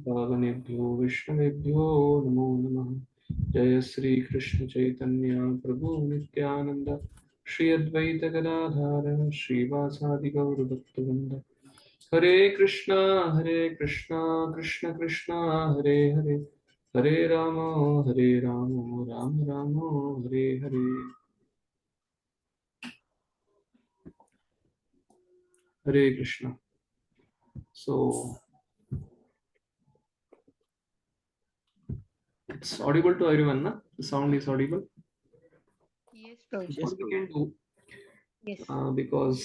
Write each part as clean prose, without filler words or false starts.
भावनेभ्यो विष्णुवेभ्यो नमो नमः। जय श्री कृष्ण चैतन्य प्रभु नित्यानंद श्री अद्वैत गदाधर श्रीवासादि गौर भक्तवृंद। हरे कृष्णा कृष्ण कृष्णा हरे हरे, हरे राम राम राम हरे हरे। हरे Krishna. So it's audible to everyone, na? The sound is audible. Yes, Prabhuji. What we can do, Yes. because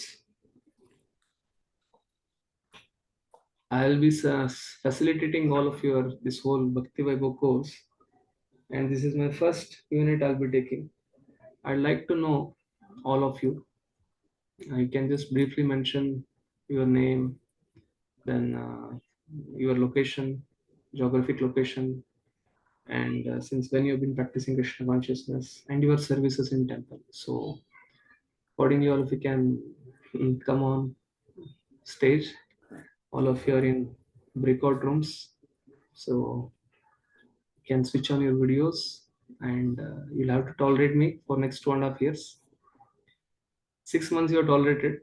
I'll be facilitating all of your this whole Bhakti Vaibhava course, and this is my first unit I'll be taking. I'd like to know all of you. I can just briefly mention your name, then your location, geographic location, and since when you've been practicing Krishna consciousness, and your services in temple. So accordingly, all of you can come on stage. All of you are in breakout rooms, so you can switch on your videos, and you'll have to tolerate me for next 2.5 years. 6 months you are tolerated,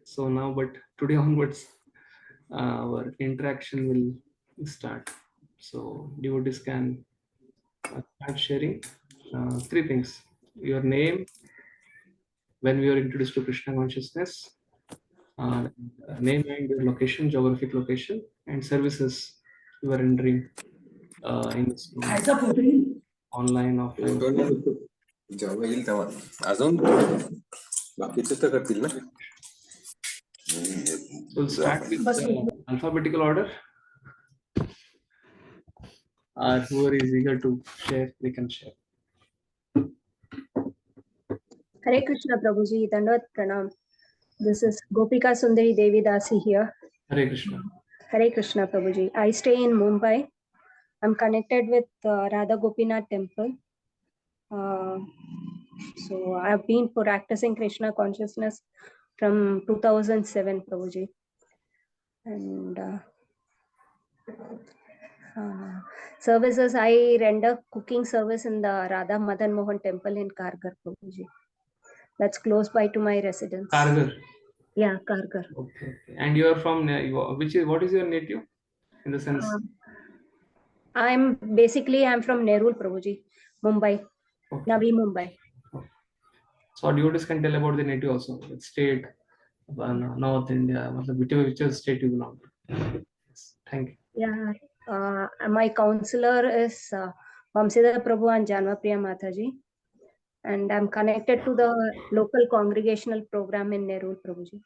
so now, but today onwards our interaction will start. So devotees can start sharing 3 things: your name when we are introduced to Krishna consciousness, name and your location, geographic location, and services you are rendering in this room, online, offline. जेव्हा येईल तेव्हा अजून बाकीचे तर करतील ना. We'll start with alphabetical order. Whoever is eager to share, they can share. Hare Krishna Prabhuji, Dandavat Pranam. This is Gopika Sundari Devi Dasi here. Hare Krishna. Hare Krishna Prabhuji. I stay in Mumbai. I'm connected with Radha Gopinath temple. So I've been practicing Krishna consciousness from 2007, Prabhuji. And services, I render cooking service in the Radha Madan Mohan temple in Kargar, Prabhuji. That's close by to my residence. Kargar. Yeah, Kargar. Okay. And you are from what is your native in the sense? I'm from Nerul, Prabhuji, Mumbai, Okay. Navi Mumbai. Okay. So devotees can tell about the native also, the state, North India, whichever state you belong to. Yes. Thank you. Yeah, my counselor is Vamsidhar Prabhu and Janvapriya Mataji, and I'm connected to the local congregational program in Nerul, Prabhuji.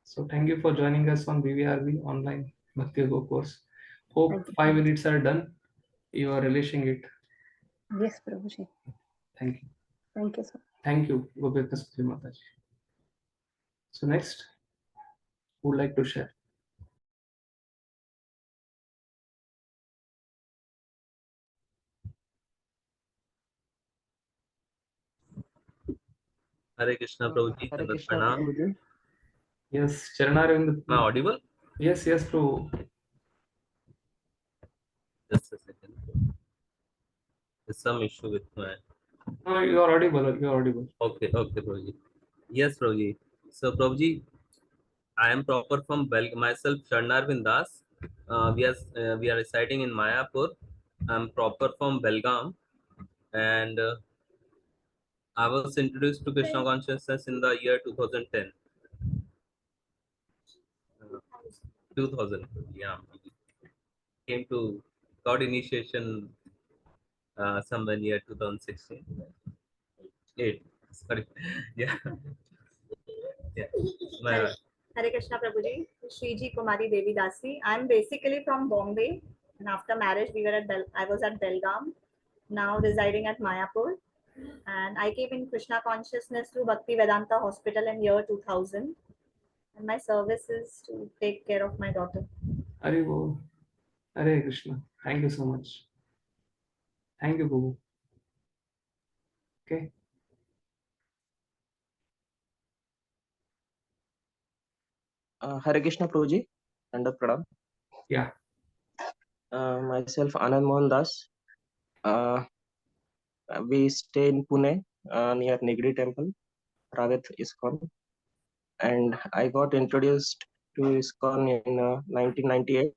So thank you for joining us on BVRV online Bhakti Yoga course. Hope 5 minutes are done. You are relishing it. Yes, Prabhuji. Thank you. Thank you, sir. Thank you, Gopika Sundari Mataji. So next, who would like to share? Hare Krishna Prabhuji. Hare Krishna Pranam. Prabhuji. Yes, Charanaravind. Am I audible? Yes, Prabhu. Just a second. There's some issue with my. No, you are audible. Okay, Prabhuji. Yes, Prabhuji. So, Prabhuji, I am proper from myself, Sharnarvind Das. We are residing in Mayapur. I'm proper from Belgaum, and I was introduced to Krishna consciousness in the year 2010. 2000, yeah. Came to God initiation somewhere near 2016. 8. Sorry. Yeah. Hare Krishna Prabhuji, Shriji Kumari Devi Dasi. I'm basically from Bombay, and after marriage I was at Belgaum, now residing at Mayapur, and I came in Krishna consciousness through Bhaktivedanta Hospital in year 2000, and my service is to take care of my daughter. Hare Krishna. Thank you so much. Thank you, Babu. Okay. Hare Krishna Prabhuji, and Pradam. Yeah. Myself Anand Mohan Das. We stay in Pune near Nigri Temple, Ravet ISKCON, and I got introduced to ISKCON in 1998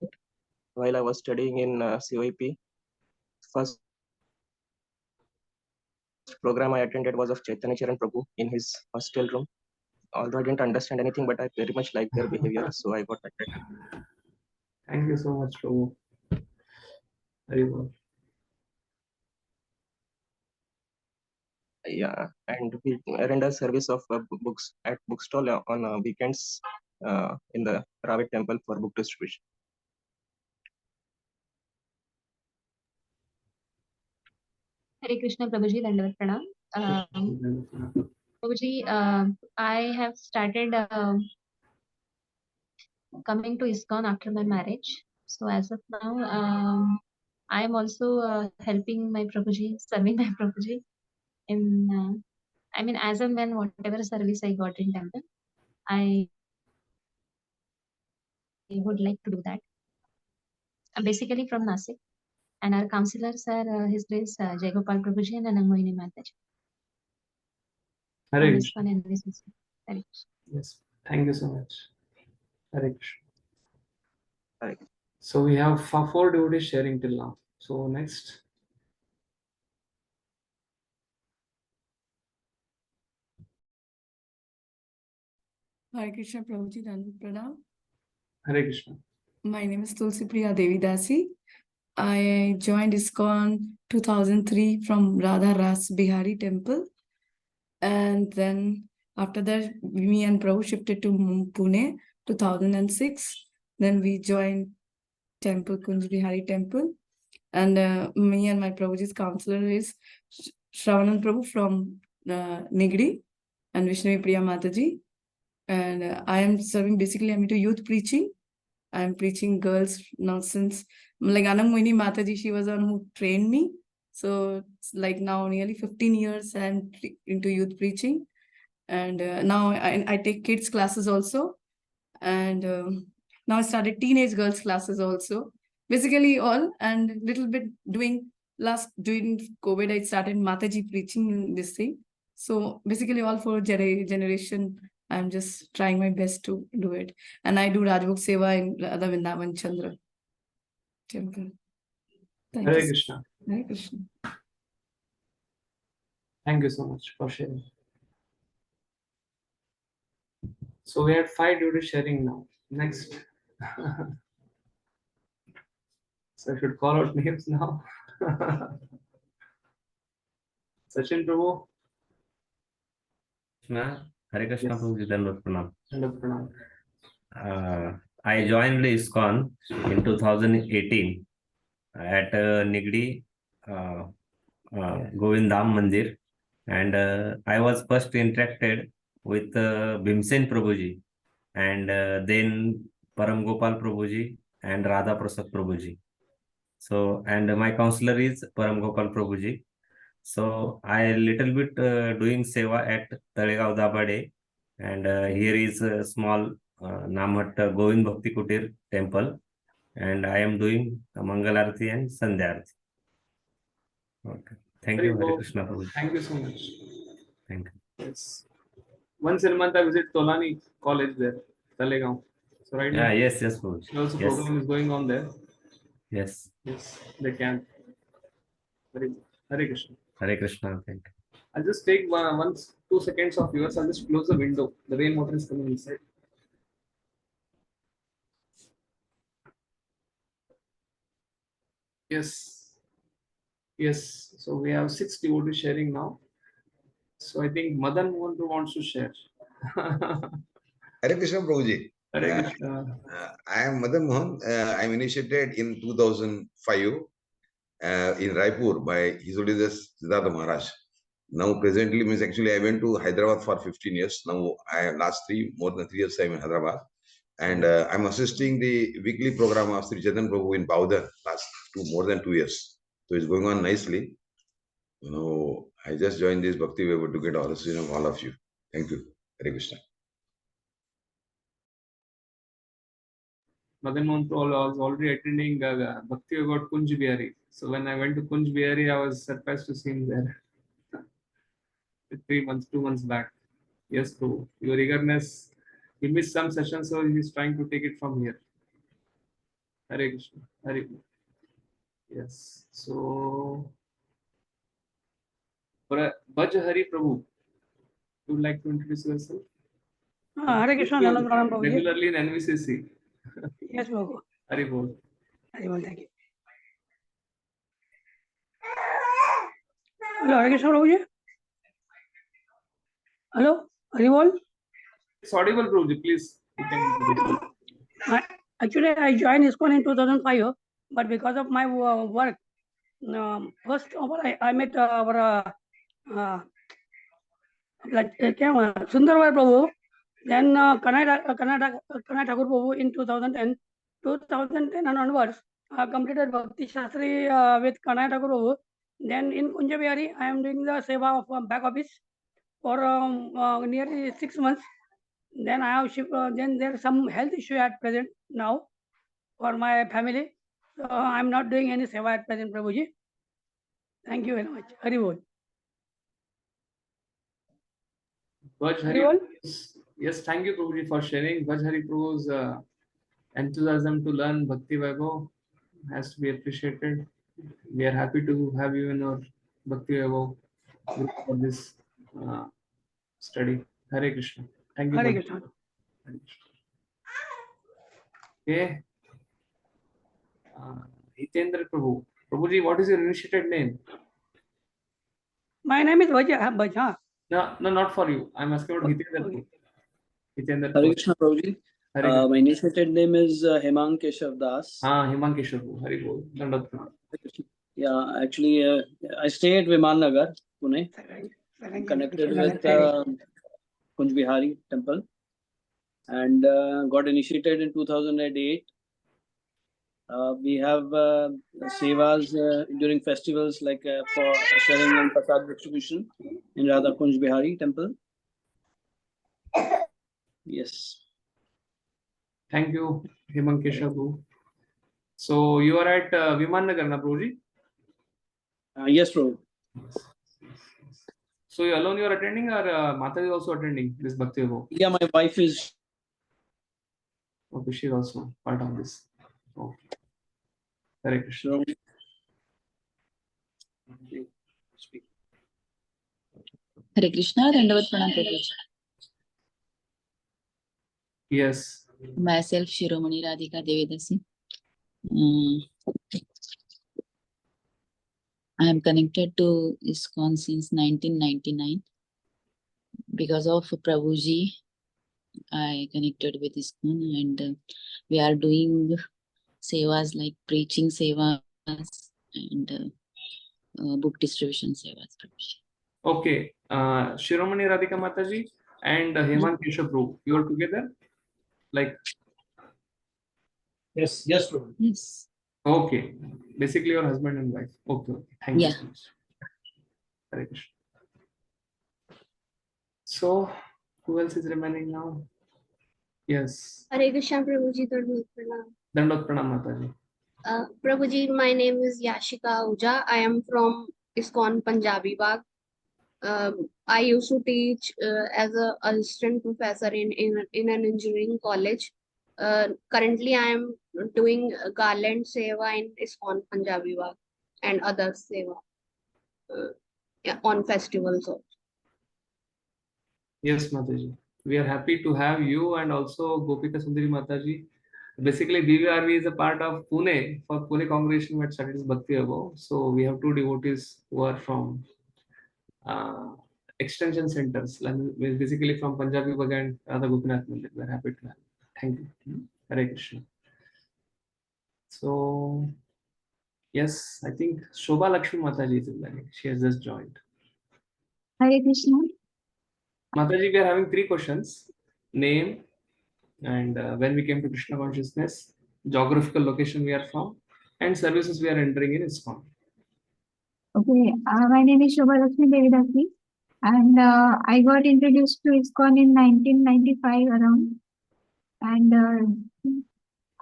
while I was studying in COEP. First program I attended was of Chaitanya Charan Prabhu in his hostel room. Although I didn't understand anything, but I very much liked their behavior, so I got attracted. Thank you so much, Prabhu. Very well. Yeah, and we render service of books at bookstall on weekends in the Ravet temple for book distribution. Hare Krishna Prabhuji, Dandavat Pranam. Prabhuji, I have started coming to ISKCON after my marriage. So as of now, I am also helping my Prabhuji, serving my Prabhuji in, I mean, as and when whatever service I got in temple, I would like to do that. I'm basically from Nasik, and our counselors are His Grace Jai Gopal Prabhuji and Anangoini Mataji Hare from Krishna. ISKCON NVCC. Hare Krishna. Yes. Thank you so much. Hare Krishna. Hare So we have four devotees sharing till now. So next. Hare Krishna Prabhuji, Dandavat Pranam. Hare Krishna. My name is Tulsi Priya Devidasi. I joined ISKCON 2003 from Radha Ras Bihari temple. And then after that, me and Prabhu shifted to Pune 2006. Then we joined temple, Kunj Bihari temple. And me and my Prabhuji's counselor is Shravanand Prabhu from Nigri and Vishnavi Priya Mataji. And I am serving, basically I'm into youth preaching. I'm preaching girls now since, like Anammohini Mataji, she was the one who trained me. So it's like now nearly 15 years I'm into youth preaching. And now I take kids classes also. And now I started teenage girls classes also. Basically all, and little bit during COVID, I started Mataji preaching this thing. So basically all for generation, I'm just trying my best to do it. And I do Rajbhog Seva in Radha Vrindavan Chandra temple. Thank Hare you. Krishna. Hare Krishna. Thank you so much for sharing. So we had 5 devotees sharing now. Next. So I should call out names now. Sachin Prabhu. Hare Krishna Yes. Prabhuji, Dandavat Pranam. Dandavat Pranam. I joined ISKCON in 2018 at Nigdi Govindam Mandir, and I was first interacted with Bhimsen Prabhuji, and then Param Gopal Prabhuji and Radha Prasad Prabhuji. So, and my counselor is Param Gopal Prabhuji. So I little bit doing seva at Talegaon Dabade, and here is a small Namhat Govind Bhakti Kutir temple, and I am doing Mangalarti and Sandhyarthi. Okay. Thank you, Hare Krishna Prabhuji. Thank you so much. Thank you. Yes. Once in a month I visit Tolani College there, Talegaon. So right now, Yes, Prabhuji. also Yes. program is going on there. Yes. Yes, they can. Very good. Hare Krishna. Hare Krishna. Thank you. I'll just take 2 seconds of yours. I'll just close the window. The rain water is coming inside. Yes. Yes. So we have 6 devotees sharing now. So I think Madan Mohan wants to share. Hare Krishna Prabhuji. Hare Krishna. I am Madan Mohan. I am initiated in 2005 in Raipur by His Holiness Siddhartha Maharaj. Now presently means actually I went to Hyderabad for 15 years. Now I have more than 3 years I'm in Hyderabad. And I'm assisting the weekly program of Sri Chaitanya Prabhu in Baudan last more than 2 years. So it's going on nicely. You know, I just joined this Bhaktivedanta to get all of you. Thank you. Hare Krishna. Madan Mohan was already attending Bhakti about Kunj Bihari. So when I went to Kunj Bihari, I was surprised to see him there. 2 months back. Yes, Prabhu. Your eagerness. He missed some sessions, so he's trying to take it from here. Hare Krishna. Hare Krishna. Yes. So, Bhaj Hari Prabhu, you would like to introduce yourself? Hare Krishna, Nanda Pranam Prabhuji. Regularly in NVCC. Yes, Prabhu. Hari Bol. Hari Bol, thank you. Hello, Hare Krishna Prabhuji. Hello, Hari Bol. It's audible, Prabhuji, please. You can Actually, I joined ISKCON in 2005, but because of my work, first of all, I met our Sundarwar Prabhu, then Kanai Thakur Prabhu in 2010. 2010 and onwards, completed Bhakti Shastri with Kanai Thakur Prabhu. Then in Kunj Bihari, I am doing the seva of back office for nearly 6 months. Then I have then there is some health issue at present now for my family. So I am not doing any seva at present, Prabhuji. Thank you very much. Hari Bol. Bhaj Hari. Yes, thank you, Prabhuji, for sharing. Bhaj Hari Prabhu's enthusiasm to learn Bhakti Vaibhava has to be appreciated. We are happy to have you in our Bhakti Vaibhava group for this study. Hare Krishna. Thank you. Hare Krishna. Okay. Hitendra Prabhu. Prabhuji, what is your initiated name? My name is Bhaj. No, not for you. I'm asking about Hitendra Prabhu. Hitendra Hare Krishna Prabhuji. My initiated name is Hemang Keshav Das. Hemang Keshav. Hari Bol. Yeah, actually, I stay at Viman Nagar, Pune. I'm connected with Kunj Bihari temple and got initiated in 2008. We have sevas during festivals like for sharing and prasad distribution in Radha Kunj Bihari temple. Yes. Thank you, Hemang Keshav. So you are at Viman Nagar, na Prabhuji? Yes, Prabhu. So you alone you are attending, or Mata is also attending this Bhakti Vaibhava? Yeah, my wife is. Okay, she is also part of this. Okay. Hare Krishna. Hare Krishna, Dandavat Pranam Prabhuji. Yes. Myself, Shiromani Radhika Devidasi. I am connected to ISKCON since 1999. Because of Prabhuji, I connected with ISKCON and we are doing sevas like preaching sevas and book distribution sevas. Okay. Shiromani Radhika Mataji and Hemang Keshav Prabhu, you are together? Like? Yes, Prabhu. Yes. Okay. Basically your husband and wife. Okay. Thank you so much. Hare Krishna. So, who else is remaining now? Yes. Hare Krishna Prabhuji, Dandavat Pranam. Dandavat Pranam Mataji. Prabhuji, my name is Yashika Ahuja. I am from ISKCON Punjabi Bagh. I used to teach as an assistant professor in an engineering college. Currently, I am doing Garland Seva in ISKCON Punjabi Bagh and other Seva on festivals also. Yes, Mataji. We are happy to have you and also Gopika Sundari Mataji. Basically, BVRV is a part of Pune. For Pune congregation, we had studied Bhakti Vaibhava. So we have two devotees who are from extension centers, basically from Punjabi Bagh and Radha Gopinath Mandir. We are happy to have. Thank you. Hare Krishna. So, yes, I think Shobha Lakshmi Mataji is in there. She has just joined. Hare Krishna. Mataji, we are having 3 questions. Name, and when we came to Krishna Consciousness, geographical location we are from, and services we are entering in ISKCON. Okay, my name is Shobha Lakshmi Devidasi, and I got introduced to ISKCON in 1995 around, and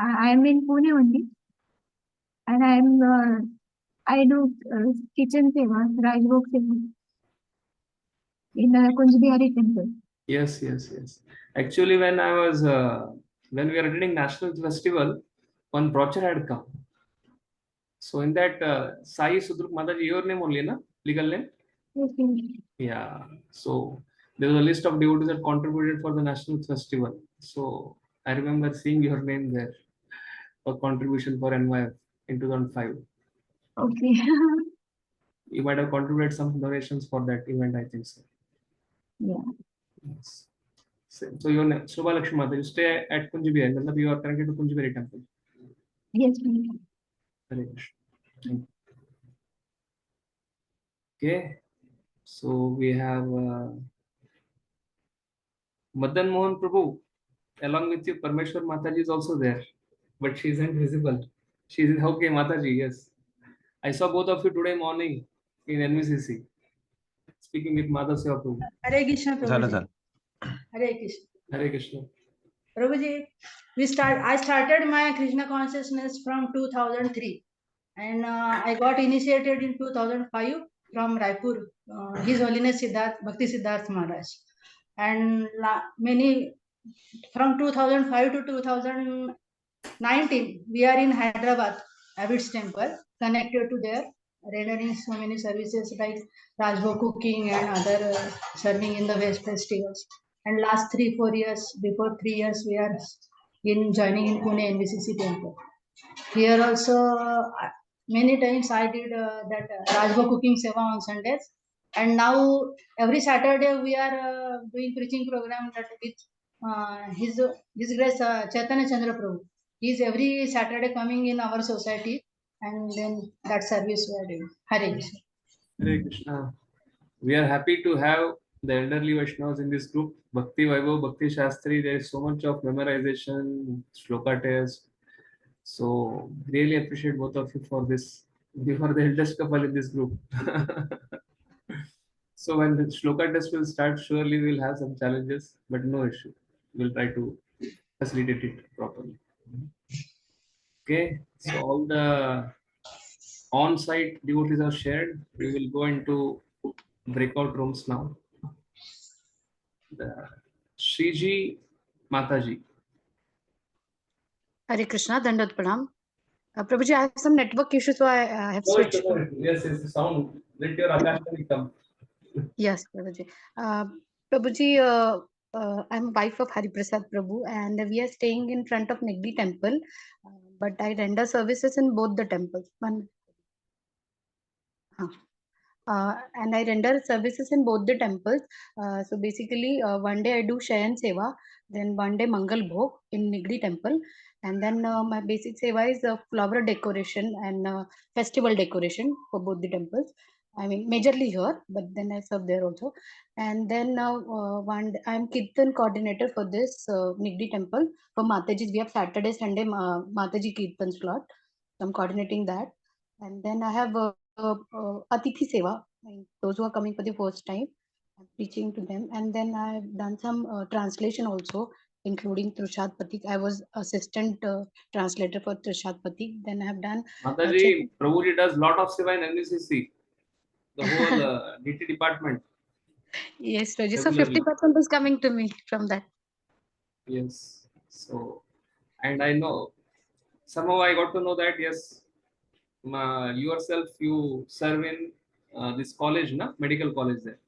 I am in Pune only, and I do kitchen seva, Rajbhog seva in the Kunjbihari temple. Yes, yes, yes. Actually, when we were attending national festival, one brochure had come. So in that, Sai Sudruk Mataji, your name only, na? Legal name? Okay. Yeah. So there was a list of devotees that contributed for the national festival. So I remember seeing your name there for contribution for NYF in 2005. Okay. You might have contributed some donations for that event, I think so. Yeah. Yes. So your name, Shobha Lakshmi Mata, you stay at Kunjibihari, मतलब you are connected to Kunjibihari temple. Yes, please. Hare Krishna. Thank you. Okay. So we have Madan Mohan Prabhu. Along with you, Parmeshwar Mataji is also there, but she isn't visible. She is okay, Mataji. Yes, I saw both of you today morning in NVCC speaking with Mother Seva Prabhu. Hare Krishna Prabhuji. Hare Krishna. Hare Krishna. Prabhuji, I started my Krishna consciousness from 2003, and I got initiated in 2005 from Raipur, His Holiness Bhakti Siddharth Maharaj, and many from 2005 to 2019 we are in Hyderabad, Abbott's Temple, connected to there, rendering so many services like Rajbhog cooking and other serving in the West festivals. And last 3-4 years, before 3 years, we are joining in Pune NVCC Temple. Here also, many times I did that Rajbhog cooking seva on Sundays. And now every Saturday we are doing preaching program that with His Grace Chaitanya Chandra Prabhu. He is every Saturday coming in our society, and then that service we are doing. Hare Krishna. Hare Krishna. We are happy to have the elderly Vaishnavas in this group. Bhakti Vaibhava, Bhakti Shastri, there is so much of memorization, shloka test. So really appreciate both of you for this. You are the eldest couple in this group. So when the shloka test will start, surely we'll have some challenges, but no issue. We'll try to facilitate it properly. Okay, so all the on-site devotees are shared. We will go into breakout rooms now. The Shriji Mataji. Hare Krishna, Dandat Pranam. Prabhuji, I have some network issues, so I have switched. Yes, sound. Let your Akashvani come. Yes, Prabhuji. Prabhuji, I'm wife of Hari Prasad Prabhu, and we are staying in front of Nigdi temple, but I render services in both the temples. And I render services in both the temples. So basically, one day I do Shayan Seva, then one day Mangal Bhog in Nigdi temple, and then my basic seva is flower decoration and festival decoration for both the temples. I mean, majorly here, but then I serve there also. And then I'm Kirtan coordinator for this Nigdi temple for Mataji. We have Saturday, Sunday Mataji Kirtan slot. So I'm coordinating that. And then I have Atithi Seva, those who are coming for the first time. I'm preaching to them. And then I've done some translation also, including Trishad Patik. I was assistant translator for Trishad Patik. Then I have done... Mataji, Prabhuji does lot of seva in NVCC. The whole DT department. Yes, Raji. So 50% is coming to me from that. Yes. So, and I know, somehow I got to know that, yes, yourself, you serve in this college, na? Medical college there.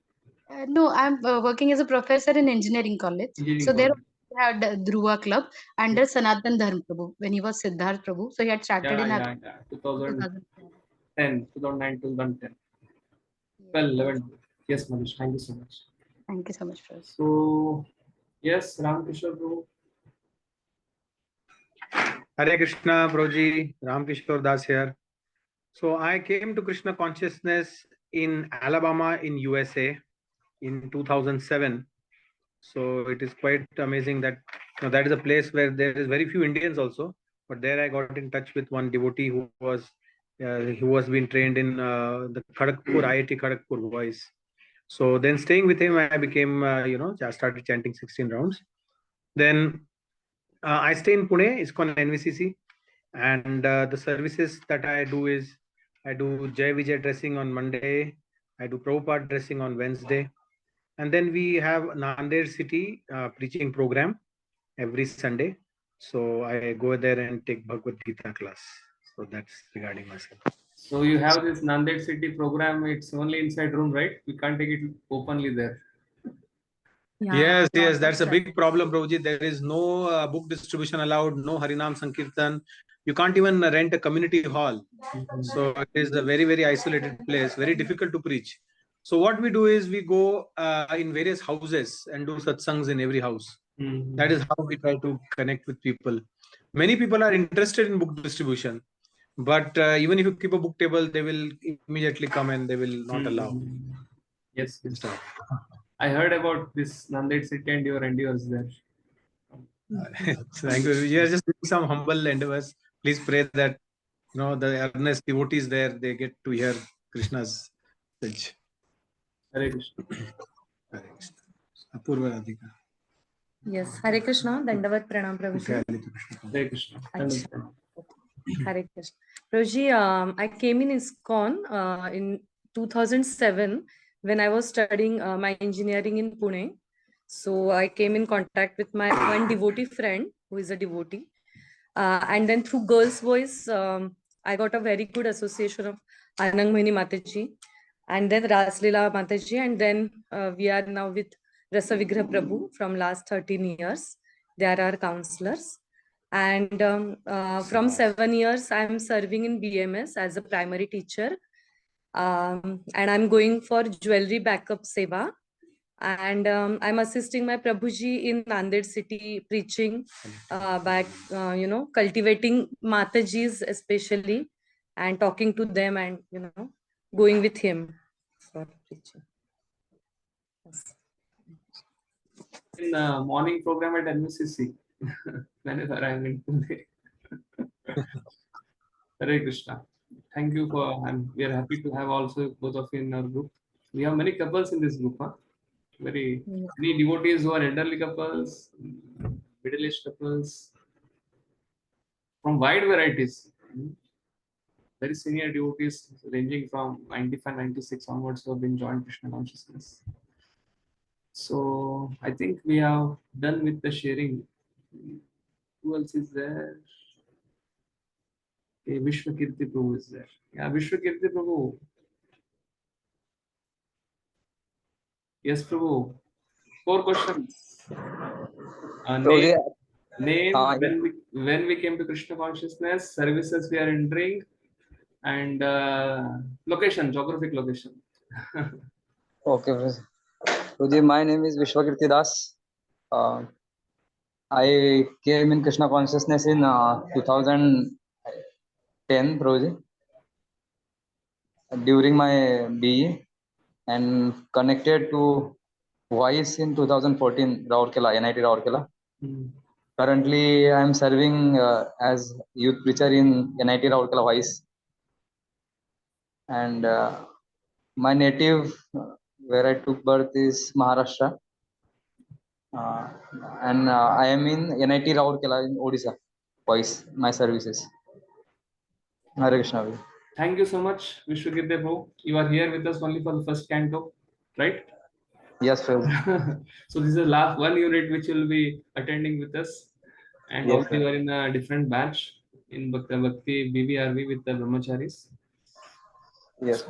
No, I'm working as a professor in engineering college. So there we had Dhruva Club under Sanatan Dharma Prabhu when he was Siddharth Prabhu. So he had started in 2009, 2010. 12, 11. Yes, Manish, thank you so much. Thank you so much, Prabhu. So, yes, Ramkishore Prabhu. Hare Krishna, Prabhuji, Ramkishore Das here. So I came to Krishna Consciousness in Alabama in USA in 2007. So it is quite amazing that that is a place where there is very few Indians also. But there I got in touch with one devotee who was been trained in the Kharagpur, IIT Kharagpur voice. So then staying with him, I became, I started chanting 16 rounds. Then I stay in Pune, ISKCON NVCC, and the services that I do is I do Jai Vijay dressing on Monday, I do Prabhupada dressing on Wednesday, and then we have Nanded City preaching program every Sunday. So I go there and take Bhagavad Gita class. So that's regarding myself. So you have this Nanded City program. It's only inside room, right? We can't take it openly there. Yes, yes, that's a big problem, Prabhuji. There is no book distribution allowed, no Harinam Sankirtan. You can't even rent a community hall. So it is a very, very isolated place, very difficult to preach. So what we do is we go in various houses and do satsangs in every house. That is how we try to connect with people. Many people are interested in book distribution, but even if you keep a book table, they will immediately come and they will not allow. Yes, yes. I heard about this Nanded City and your endeavors there. Thank you. We are just doing some humble endeavors. Please pray that the earnest devotees there, they get to hear Krishna's message. Hare Krishna. Hare Krishna. Apurva Radhika. Yes, Hare Krishna, Dandavat Pranam Prabhuji. Hare Krishna. Hare Krishna. Prabhuji, I came in ISKCON in 2007 when I was studying my engineering in Pune. So I came in contact with my one devotee friend who is a devotee. And then through Girls' Voice, I got a very good association of Anang Mohini Mataji and then Raslila Mataji. And then we are now with Rasa Vigrah Prabhu from last 13 years. They are our counselors. And from 7 years, I'm serving in BMS as a primary teacher. And I'm going for jewelry backup seva. And I'm assisting my Prabhuji in Nanded City preaching by, cultivating Matajis especially and talking to them and, going with him for preaching. Yes. In morning program at NVCC, whenever I'm in Pune. Hare Krishna. Thank you for, we are happy to have also both of you in our group. We have many couples in this group, huh? Many devotees who are elderly couples, middle-aged couples, from wide varieties. Very senior devotees ranging from 95, 96 onwards who have been joined Krishna Consciousness. So I think we have done with the sharing. Who else is there? Okay, Vishwakirti Prabhu is there. Yeah, Vishwakirti Prabhu. Yes, Prabhu. 4 questions. Name when we came to Krishna Consciousness, services we are entering, and location, geographic location. Okay, Prabhuji, my name is Vishwakirti Das. I came in Krishna Consciousness in 2010, Prabhuji, during my BE, and connected to Voice in 2014, Raurkela, NIT Raurkela. Currently, I am serving as youth preacher in NIT Raurkela Voice. And my native, where I took birth, is Maharashtra. And I am in NIT Raurkela in Odisha. Voice, my services. Hare Krishna. Thank you so much, Vishwakirti Prabhu. You are here with us only for the first canto, right? Yes, sir. So this is the last one unit which will be attending with us. And Yes, also you are in a different batch in Bhakti BBRV with the Brahmacharis. Yes.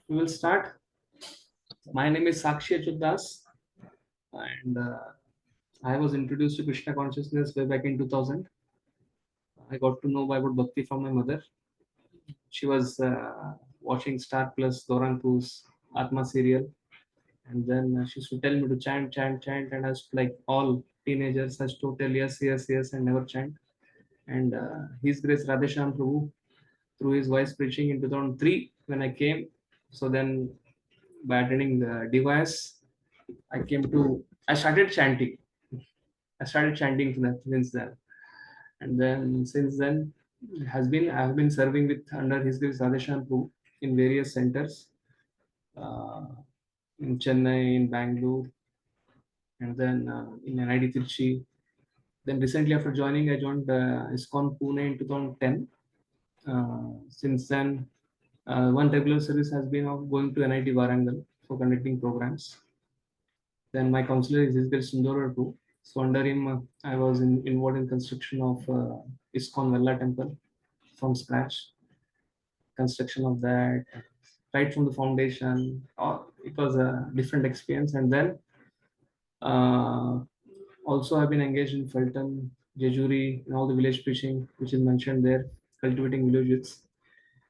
We will start. My name is Sakshi Achuddas, and I was introduced to Krishna Consciousness way back in 2000. I got to know about Bhakti from my mother. She was watching Star Plus Doranpu's Atma serial, and then she used to tell me to chant, and I was like all teenagers, I used to tell yes, and never chant. And His Grace Radhesham Prabhu, through his voice preaching in 2003 when I came. So then by attending the device, I started chanting. Since then. And then since then, I have been serving with under His Grace Radhesham Prabhu in various centers. In Chennai, in Bangalore, and then in NIT Trichy. Then recently after joining, I joined ISKCON Pune in 2010. Since then, one regular service has been of going to NIT Warangal for conducting programs. Then my counselor is Sundara too. So under him, I was involved in construction of ISKCON Vella temple from scratch. Construction of that, right from the foundation. It was a different experience. And then also I've been engaged in Fulton, Jejuri, and all the village preaching, which is mentioned there, cultivating villages.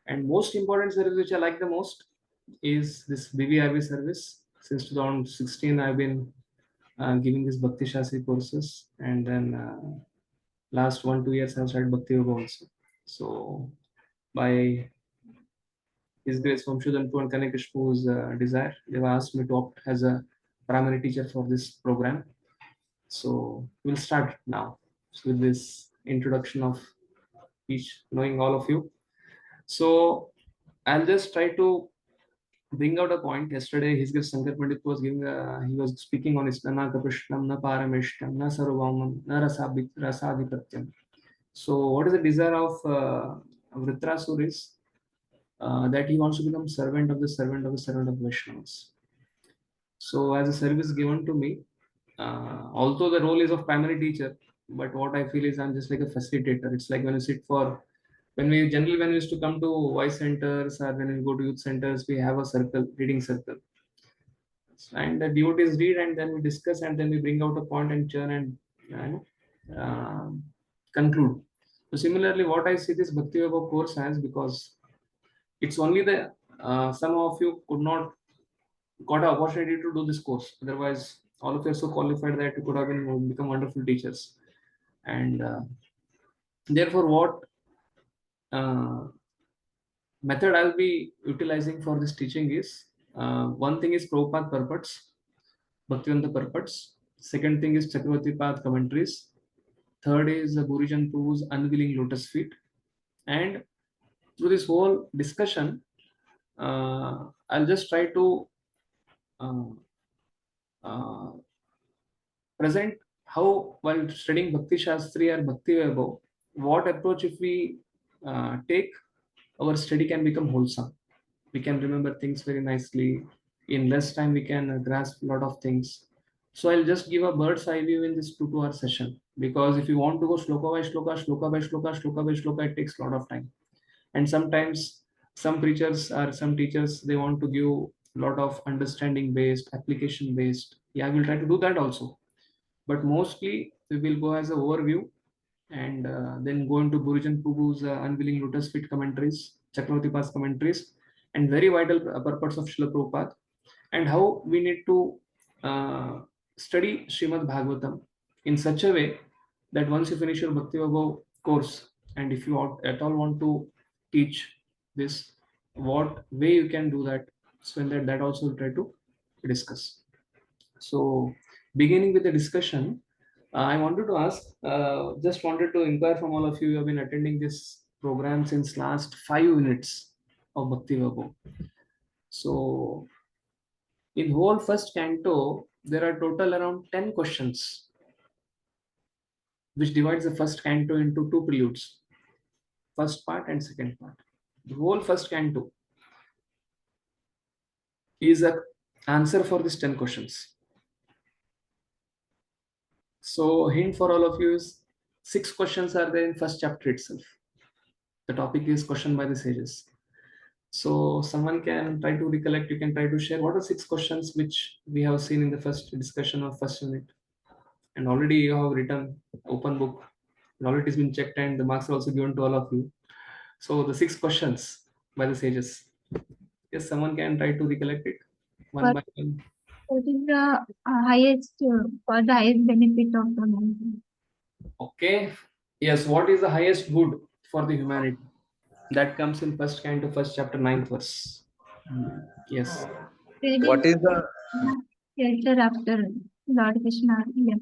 And most important service which I like the most is this BVIB service. Since 2016, I've been giving this Bhakti Shastri courses, and then last 1-2 years I've started Bhakti Yoga also. So by His Grace Vamshudanpu and Kanekishpu's desire, they've asked me to opt as a primary teacher for this program. So we'll start now with this introduction of each, knowing all of you. So I'll just try to bring out a point. Yesterday, His Grace Shankar Pandit was giving he was speaking on Isnana Kapishtam, Na Parameshtam, Na Sarvamam, Na Rasadhipatyam. So what is the desire of Vritrasur is that he wants to become servant of the servant of the servant of Vaishnavas. So as a service given to me, although the role is of primary teacher, but what I feel is I'm just like a facilitator. It's like when you sit for, when we used to come to voice centers or when we go to youth centers, we have a circle, reading circle. And the devotees read and then we discuss and then we bring out a point and churn and conclude. So similarly, what I see this Bhakti Vaibhava course as, because it's only the some of you could not got an opportunity to do this course. Otherwise, all of you are so qualified that you could have become wonderful teachers. And therefore, what method I'll be utilizing for this teaching is, one thing is Prabhupada purports, Bhaktivedanta purports. Second thing is Chakravarti Path commentaries. Third is Gurujan Prabhu's unveiling lotus feet. And through this whole discussion, I'll just try to present how, while studying Bhakti Shastri or Bhakti Vaibhava, what approach if we take, our study can become wholesome. We can remember things very nicely. In less time, we can grasp a lot of things. So I'll just give a bird's eye view in this 2-hour session, because if you want to go shloka by shloka, shloka by shloka, shloka by shloka, it takes a lot of time. And sometimes some preachers or some teachers, they want to give a lot of understanding based, application based. Yeah, I will try to do that also. But mostly we will go as an overview and then go into Gurujan Prabhu's unveiling lotus feet commentaries, Chakravarti Path commentaries, and very vital purpose of Srila Prabhupada, and how we need to study Srimad Bhagavatam in such a way that once you finish your Bhakti Vaibhava course, and if you at all want to teach this, what way you can do that. So in that also we'll try to discuss. So beginning with the discussion, I wanted to ask, just wanted to inquire from all of you who have been attending this program since last 5 minutes of Bhakti Vaibhava. So in whole first canto, there are total around 10 questions, which divides the first canto into 2 preludes, first part and second part. The whole first canto is an answer for these 10 questions. So hint for all of you is 6 questions are there in first chapter itself. The topic is question by the sages. So someone can try to recollect, you can try to share what are 6 questions which we have seen in the first discussion of first unit. And already you have written open book, and already it's been checked and the marks are also given to all of you. So the 6 questions by the sages. Yes, someone can try to recollect it one by one. What is the highest for the highest benefit of the man? Okay. Yes, what is the highest good for the humanity? That comes in first canto, first chapter, 9th verse. Yes. What is the Shelter after Lord Krishna? Yeah.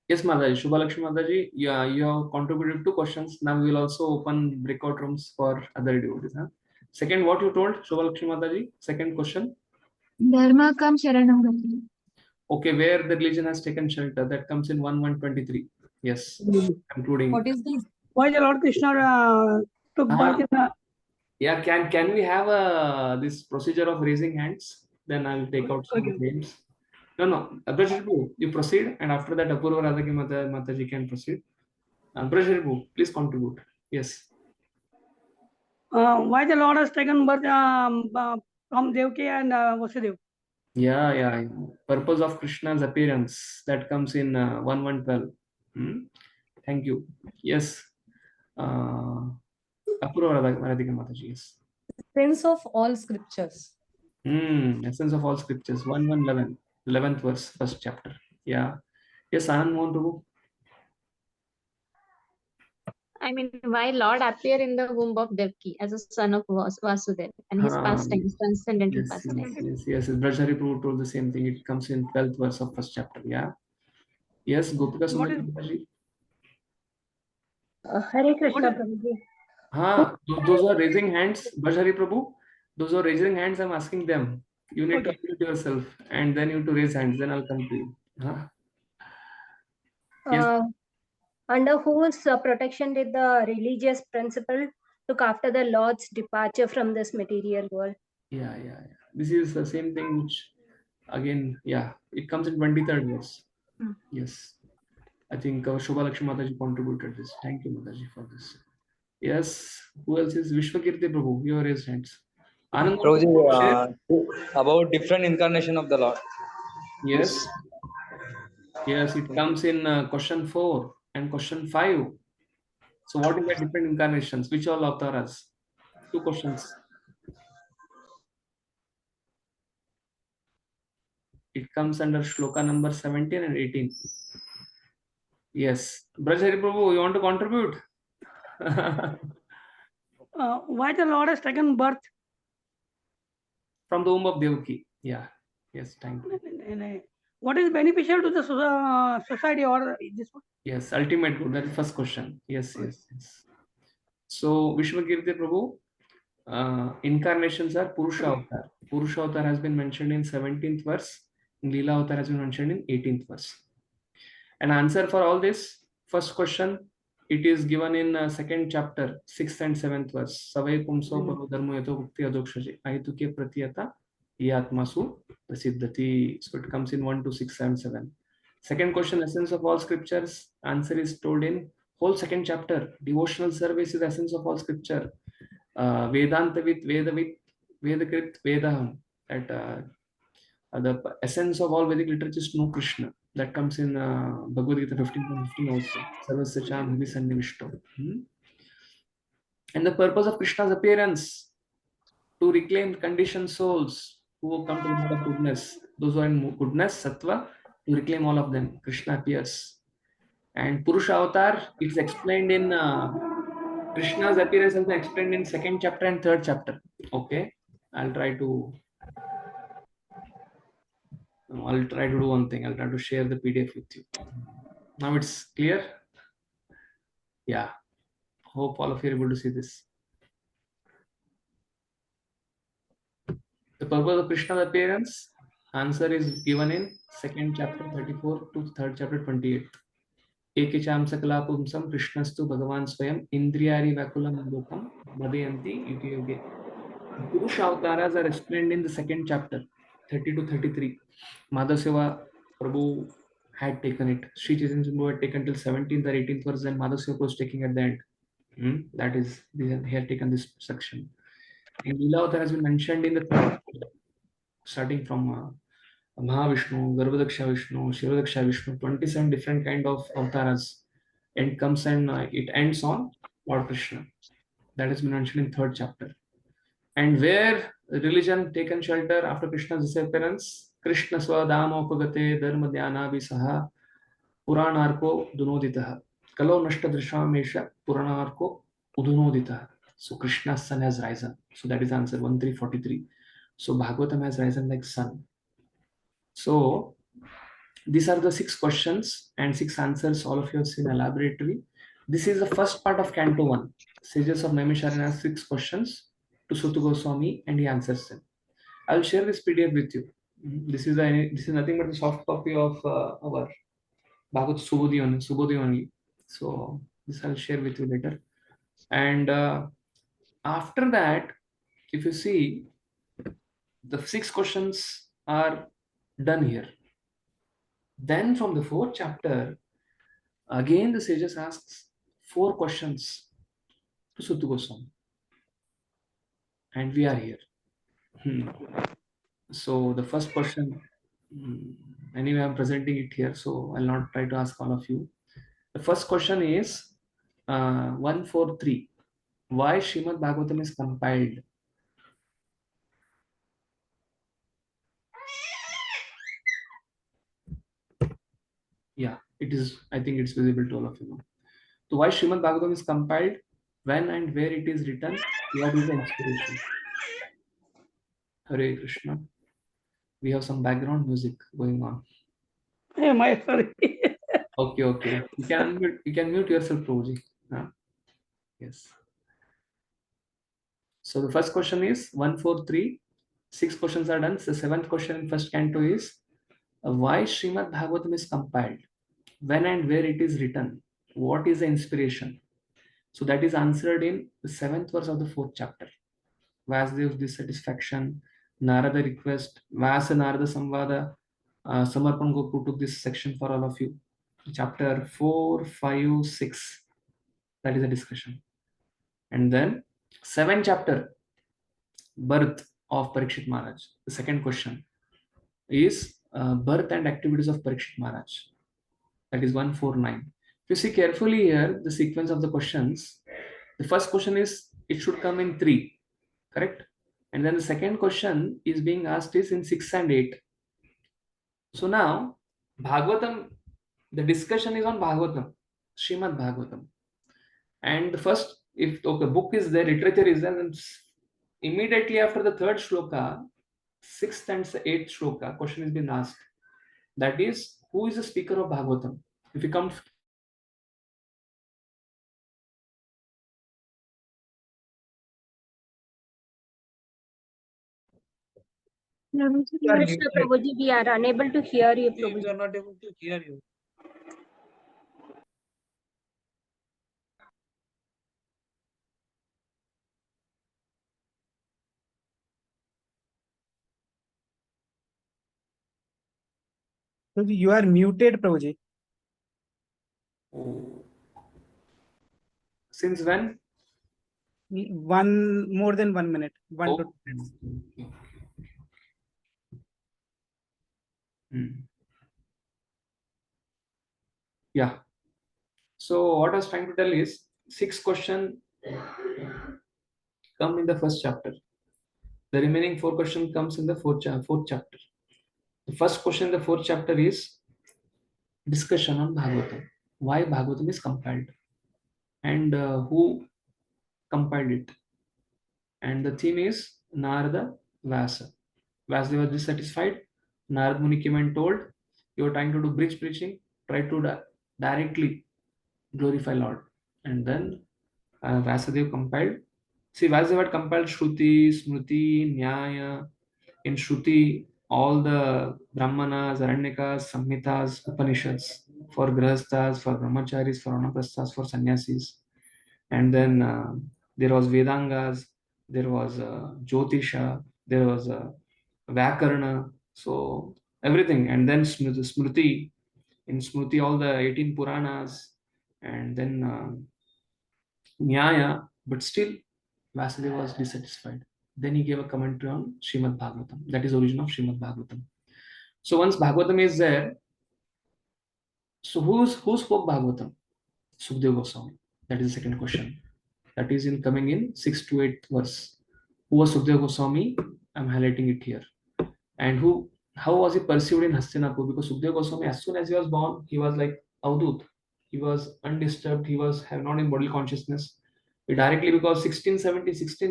Yes, Mataji. Shubha Lakshmi Mataji, yeah, you have contributed 2 questions. Now we will also open breakout rooms for other devotees. Huh? Second, what you told, Shubha Lakshmi Mataji? Second question. Dharma kam sharanam gati. Okay, where the religion has taken shelter, that comes in 1:123. Yes, including. What is this? Why the Lord Krishna took birth in the... Yeah, can we have this procedure of raising hands? Then I'll take out some names. No, Abhijit, you proceed, and after that, Apurva Radhaki Mataji can proceed. Abhijit, please contribute. Yes. Why the Lord has taken birth from Devaki and Vasudev? Yeah. Purpose of Krishna's appearance that comes in 1112. Thank you. Yes. Apurva Radhika Mataji. Yes. Sense of all scriptures. Essence of all scriptures. 1111. 11th verse, first chapter. Yeah. Yes, Anand Mohan Prabhu. I mean, why Lord appear in the womb of Devaki as a son of Vasudeva and his pastimes, transcendental pastimes. Yes. Brajari Prabhu told the same thing. It comes in 12th verse of first chapter. Yeah. Yes, Gopika Sundari Mataji. Hare Krishna Prabhuji. Those are raising hands, Brajari Prabhu. Those are raising hands, I'm asking them. You need to unmute yourself and then you to raise hands, then I'll come to you. Yes. Under whose protection did the religious principle look after the Lord's departure from this material world? Yeah. This is the same thing which, again, it comes in 23rd verse. Yes. I think Shobha Lakshmi Mataji contributed this. Thank you, Mataji, for this. Yes. Who else is? Vishwakirti Prabhu, you raised hands. Anand, about different incarnation of the Lord. Yes, it comes in question 4 and question 5. So what is the different incarnations? Which all avatars? 2 questions. It comes under shloka number 17 and 18. Yes. Brajari Prabhu, you want to contribute? Why the Lord has taken birth? From the womb of Devaki. Yeah. Yes, thank you. What is beneficial to the society or this one? Yes, ultimate good. That is first question. Yes. So, Vishwakirti Prabhu, incarnations are Purusha Avatar. Purusha Avatar has been mentioned in 17th verse. Leela Avatar has been mentioned in 18th verse. An answer for all this, first question, it is given in second chapter, 6th and 7th verse. Savai pumso paro dharmo yato bhakti adokshaji ahituke pratiyata yatmasu prasiddhati. So it comes in 1 to 6 and 7. Second question, essence of all scriptures. Answer is told in whole second chapter. Devotional service is essence of all scripture. Vedanta with Vedakrit Vedaham. That the essence of all Vedic literature is to know Krishna. That comes in Bhagavad Gita 15.15 also. Sarvasacham Hrivisannivishto. And the purpose of Krishna's appearance, to reclaim conditioned souls who come to the mode of goodness. Those who are in goodness, sattva, to reclaim all of them. Krishna appears. And Purusha Avatar, it's explained in Krishna's appearance has been explained in 2nd chapter and 3rd chapter. Okay. I'll try to do one thing. I'll try to share the PDF with you. Now it's clear. Yeah. Hope all of you are able to see this. The purpose of Krishna's appearance, answer is given in 2nd chapter 34 to 3rd chapter 28. Ekecham sakala pumsam Krishnastu Bhagavan Swayam Indriyari Vakulam Lokam Madhayanti Yuge Yuge. Purusha avatars are explained in the 2nd chapter, 30 to 33. Madhaseva Prabhu had taken it. Sri Chaitanya Prabhu had taken till 17th or 18th verse, and Madhaseva was taking at the end. That is, he had taken this section. And Leela Avatar has been mentioned in the 3rd chapter, starting from Mahavishnu, Garbhadaksha Vishnu, Shivadaksha Vishnu, 27 different kind of avatars, and comes and it ends on Lord Krishna. That has been mentioned in 3rd chapter. And where religion taken shelter after Krishna's disappearance, Krishna Swadamopagate Dharma Dhyana Visaha Puranarko Dunoditaha Kalo Nashta Drishamesha Puranarko Udunoditaha. So Krishna's sun has risen. So that is answer 1343. So Bhagavatam has risen like sun. So these are the 6 questions and 6 answers all of you have seen elaborately. This is the first part of Canto 1. Sages of Naimisharanya ask 6 questions to Suta Goswami and he answers them. I'll share this PDF with you. This is nothing but a soft copy of our Bhagavad Subodhivani. So this I'll share with you later. And after that, if you see, the 6 questions are done here. Then from the 4th chapter, again the sages asks 4 questions to Sutta Goswami. And we are here. So the first question, anyway, I'm presenting it here, so I'll not try to ask all of you. The first question is 143. Why Srimad Bhagavatam is compiled? Yeah, it is. I think it's visible to all of you now. So why Srimad Bhagavatam is compiled? When and where it is written? What is the inspiration? Hare Krishna. We have some background music going on. Hey, my sorry. Okay. You can mute yourself, Prabhuji. Yes. So the first question is 143. 6 questions are done. The 7th question in first canto is why Srimad Bhagavatam is compiled? When and where it is written? What is the inspiration? So that is answered in the 7th verse of the 4th chapter. Vasudev's dissatisfaction, Narada request, Vyasa Narada Samvada, Samarpan Goku took this section for all of you. Chapter 4, 5, 6. That is a discussion. And then 7th chapter, birth of Parikshit Maharaj. The second question is birth and activities of Parikshit Maharaj. That is 149. If you see carefully here, the sequence of the questions, the first question is, it should come in 3, correct? And then the second question is being asked is in 6 and 8. So now, Bhagavatam, the discussion is on Bhagavatam, Srimad Bhagavatam. And the first, if the book is there, literature is there, then immediately after the 3rd shloka, 6th and 8th shloka, question is being asked. That is, who is the speaker of Bhagavatam? If you come Krishna Prabhuji, we are unable to hear you, Prabhuji. We are not able to hear you. Prabhuji, you are muted, Prabhuji. Since when? More than 1 minute. 1 to 2 minutes. Yeah. So what I was trying to tell is 6 questions come in the first chapter. The remaining 4 questions comes in the fourth chapter. The first question in the 4th chapter is discussion on Bhagavatam. Why Bhagavatam is compiled and who compiled it. And the theme is Narada Vyasa. Vyasa was dissatisfied. Narada Muni came and told, you are trying to do bridge preaching, try to directly glorify Lord. And then Vyasadeva compiled. See, Vyasadeva had compiled Shruti, Smriti, Nyaya. In Shruti, all the Brahmanas, Aranyakas, Samhitas, Upanishads for Grahasthas, for Brahmacharis, for Anaprasthas, for Sannyasis. And then there was Vedangas, there was Jyotisha, there was Vyakarna, so everything. And then Smriti, in Smriti, all the 18 Puranas, and then Nyaya, but still Vasudeva was dissatisfied. Then he gave a commentary on Srimad Bhagavatam. That is the origin of Srimad Bhagavatam. So once Bhagavatam is there, so who spoke Bhagavatam? Sukadeva Goswami. That is the second question. That is coming in 6th to 8th verse. Who was Sukadeva Goswami? I'm highlighting it here. And how was he perceived in Hastinapur? Because Sukadeva Goswami, as soon as he was born, he was like Avdut. He was undisturbed. He was not in bodily consciousness. Directly, because 16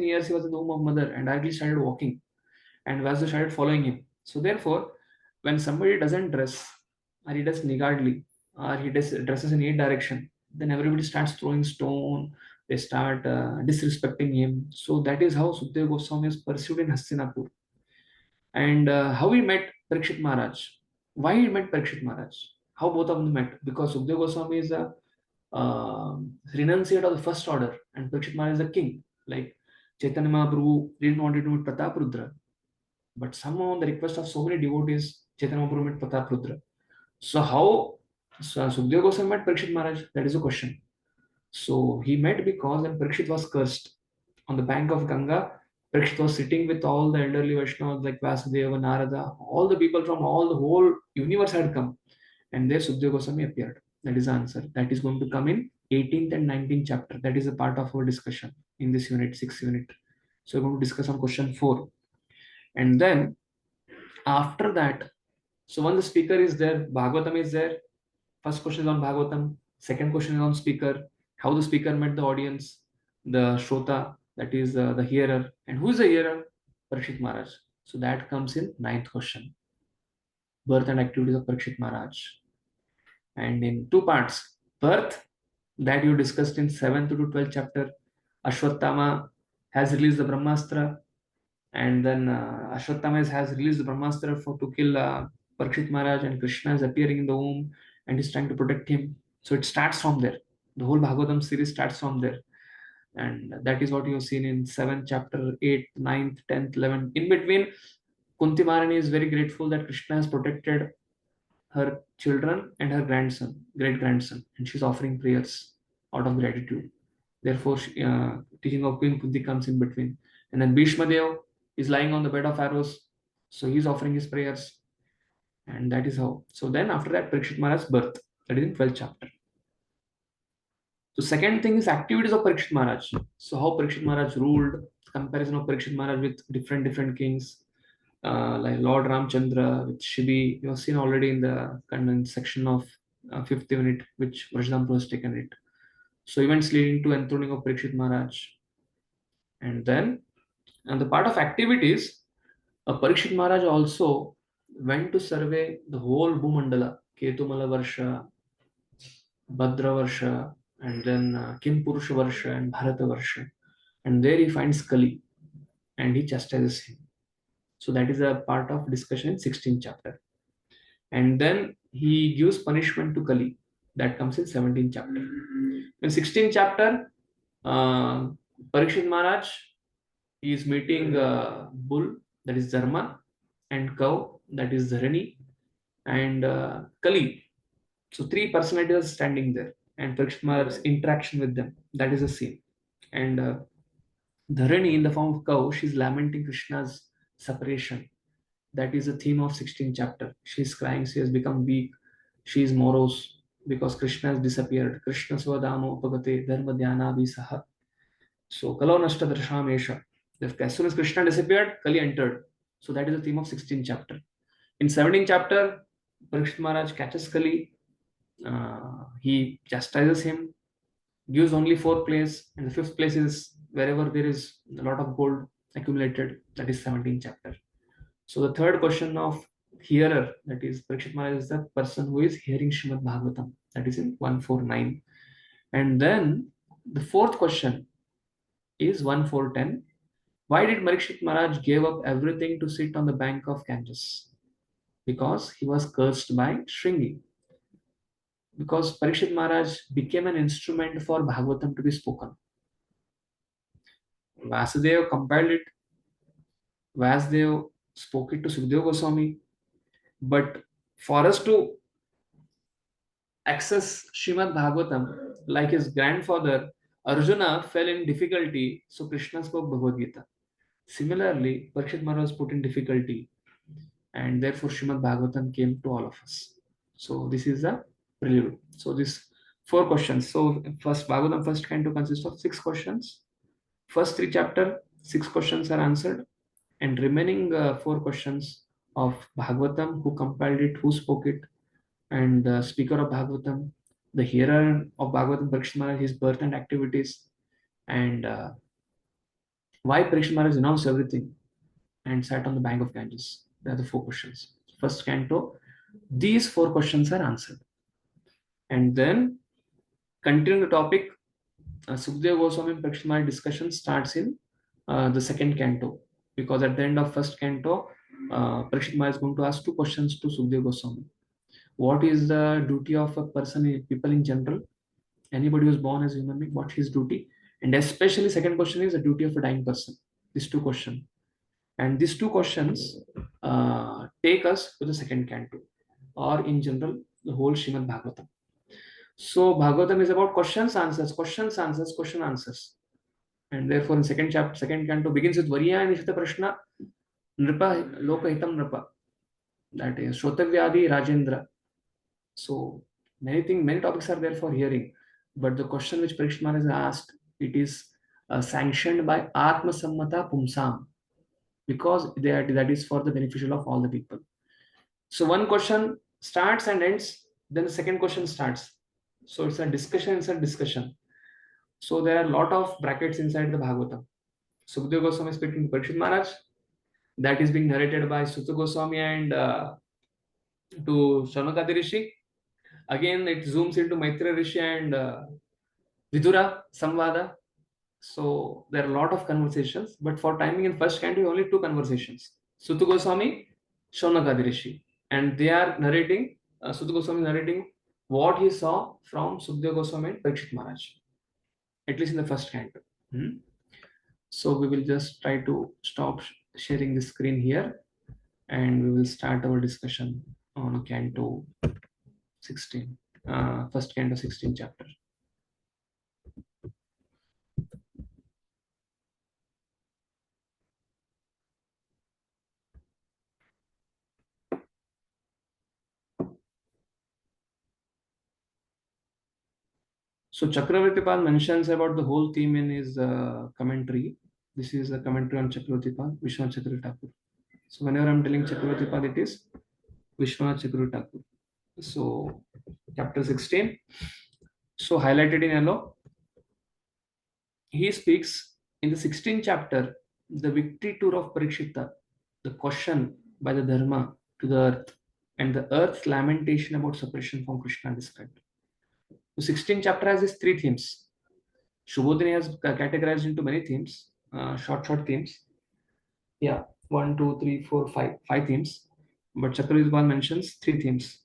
years he was in the womb of mother and directly started walking. And Vyasa started following him. So therefore, when somebody doesn't dress, or he does niggardly, or he dresses in any direction, then everybody starts throwing stone. They start disrespecting him. So that is how Sukadeva Goswami is perceived in Hastinapur. And how he met Parikshit Maharaj. Why he met Parikshit Maharaj? How both of them met? Because Sukadeva Goswami is a renunciate of the first order, and Parikshit Maharaj is the king. Like Chaitanya Mahaprabhu didn't want to meet Prataprudra, but somehow on the request of so many devotees, Chaitanya Mahaprabhu met Prataprudra. So how Sukadeva Goswami met Parikshit Maharaj? That is a question. So he met because when Parikshit was cursed on the bank of Ganga, Parikshit was sitting with all the elderly Vaishnavas like Vasudeva, Narada, all the people from all the whole universe had come, and there Sukadeva Goswami appeared. That is the answer. That is going to come in 18th and 19th chapter. That is a part of our discussion in this unit, 6th unit. So we're going to discuss on question 4. And then after that, so when the speaker is there, Bhagavatam is there. First question is on Bhagavatam. Second question is on speaker. How the speaker met the audience, the Shrota, that is the hearer. And who is the hearer? Parikshit Maharaj. So that comes in 9th question. Birth and activities of Parikshit Maharaj. And in 2 parts, birth, that you discussed in 7th to 12th chapter. Ashwatthama has released the Brahmastra, and then Ashwatthama has released the Brahmastra to kill Parikshit Maharaj, and Krishna is appearing in the womb and he's trying to protect him. So it starts from there. The whole Bhagavatam series starts from there. And that is what you have seen in 7th chapter, 8th, 9th, 10th, 11th. In between, Kunti Maharani is very grateful that Krishna has protected her children and her grandson, great-grandson, and she's offering prayers out of gratitude. Therefore, teaching of Queen Kunti comes in between. And then Bhishma Dev is lying on the bed of arrows, so he's offering his prayers, and that is how. So then after that, Parikshit Maharaj's birth, that is in 12th chapter. So second thing is activities of Parikshit Maharaj. So how Parikshit Maharaj ruled, comparison of Parikshit Maharaj with different kings, like Lord Ramchandra with Shibi. You have seen already in the content section of 5th unit, which Vrajadam has taken it. So events leading to enthroning of Parikshit Maharaj. And then on the part of activities, Parikshit Maharaj also went to survey the whole Bhumandala, Ketumala Varsha, Bhadra Varsha, and then Kim Purusha Varsha and Bharata Varsha. And there he finds Kali and he chastises him. So that is a part of discussion in 16th chapter. And then he gives punishment to Kali. That comes in 17th chapter. In 16th chapter, Parikshit Maharaj is meeting bull, that is Dharma, and cow, that is Dharani, and Kali. So 3 personalities are standing there, and Parikshit Maharaj's interaction with them, that is a scene. And Dharani, in the form of cow, she's lamenting Krishna's separation. That is the theme of 16th chapter. She's crying, she has become weak, she is morose because Krishna has disappeared. Krishna svadamo upagate dharma dhyana visaha. So Kalo nashta darshamesha. As soon as Krishna disappeared, Kali entered. So that is the theme of 16th chapter. In 17th chapter, Parikshit Maharaj catches Kali. He chastises him, gives only 4th place, and the 5th place is wherever there is a lot of gold accumulated. That is 17th chapter. So the third question of hearer, that is Parikshit Maharaj, is the person who is hearing Srimad Bhagavatam. That is in 149. And then the 4th question is 1410. Why did Parikshit Maharaj give up everything to sit on the bank of Ganges? Because he was cursed by Shringi. Because Parikshit Maharaj became an instrument for Bhagavatam to be spoken. Vasudeva compiled it. Vasudeva spoke it to Sukadeva Goswami. But for us to access Srimad Bhagavatam, like his grandfather, Arjuna fell in difficulty, so Krishna spoke Bhagavad Gita. Similarly, Parikshit Maharaj was put in difficulty, and therefore Srimad Bhagavatam came to all of us. So this is the prelude. So these 4 questions. So first Bhagavatam first canto consists of 6 questions. First 3 chapter, 6 questions are answered, and remaining 4 questions of Bhagavatam, who compiled it, who spoke it, and the speaker of Bhagavatam, the hearer of Bhagavatam, Parikshit Maharaj, his birth and activities, and why Parikshit Maharaj renounced everything and sat on the bank of Ganges. They are the 4 questions. First canto, these 4 questions are answered. And then, continuing the topic, Sukadeva Goswami and Parikshit Maharaj discussion starts in the 2nd canto, because at the end of 1st canto, Parikshit Maharaj is going to ask 2 questions to Sukadeva Goswami. What is the duty of a person, people in general, Anybody who's born as a human being, what's his duty? And especially second question is the duty of a dying person. These two questions. And these two questions take us to the second canto, or in general, the whole Srimad Bhagavatam. So Bhagavatam is about questions, answers, questions, answers, question, answers. And therefore, in second chapter, second canto begins with Variya Nishita Prashna, Nripa, Lokahitam Nripa. That is Shrotavyadi Rajendra. So many topics are there for hearing. But the question which Parikshit Maharaj has asked, it is sanctioned by Atma Sammata Pumsam, because that is for the beneficial of all the people. So one question starts and ends, then the second question starts. So it's a discussion inside discussion. So there are a lot of brackets inside the Bhagavatam. Sukadeva Goswami is speaking to Parikshit Maharaj. That is being narrated by Suta Goswami and to Shaunakadi Rishi. Again, it zooms into Maitreya Rishi and Vidura Samvada. So there are a lot of conversations, but for timing in first canto, only two conversations. Suta Goswami, Shaunakadi Rishi. And they are narrating, Suta Goswami narrating what he saw from Sukadeva Goswami and Parikshit Maharaj, at least in the first canto. So we will just try to stop sharing the screen here, and we will start our discussion on canto 16, first canto 16 chapter. So Chakravartipal mentions about the whole theme in his commentary. This is a commentary on Chakravartipal, Vishwanath Chakravarti Thakur. So whenever I'm telling Chakravartipal, it is Vishwanath Chakravarti Thakur. So chapter 16. So highlighted in yellow, he speaks in the 16th chapter, the victory tour of Parikshita, the question by the Dharma to the earth, and the earth's lamentation about separation from Krishna described. The 16th chapter has these three themes. Shubhodini has categorized into many themes, short themes. Yeah, 1, 2, 3, 4, 5 themes. But Chakravartipal mentions three themes.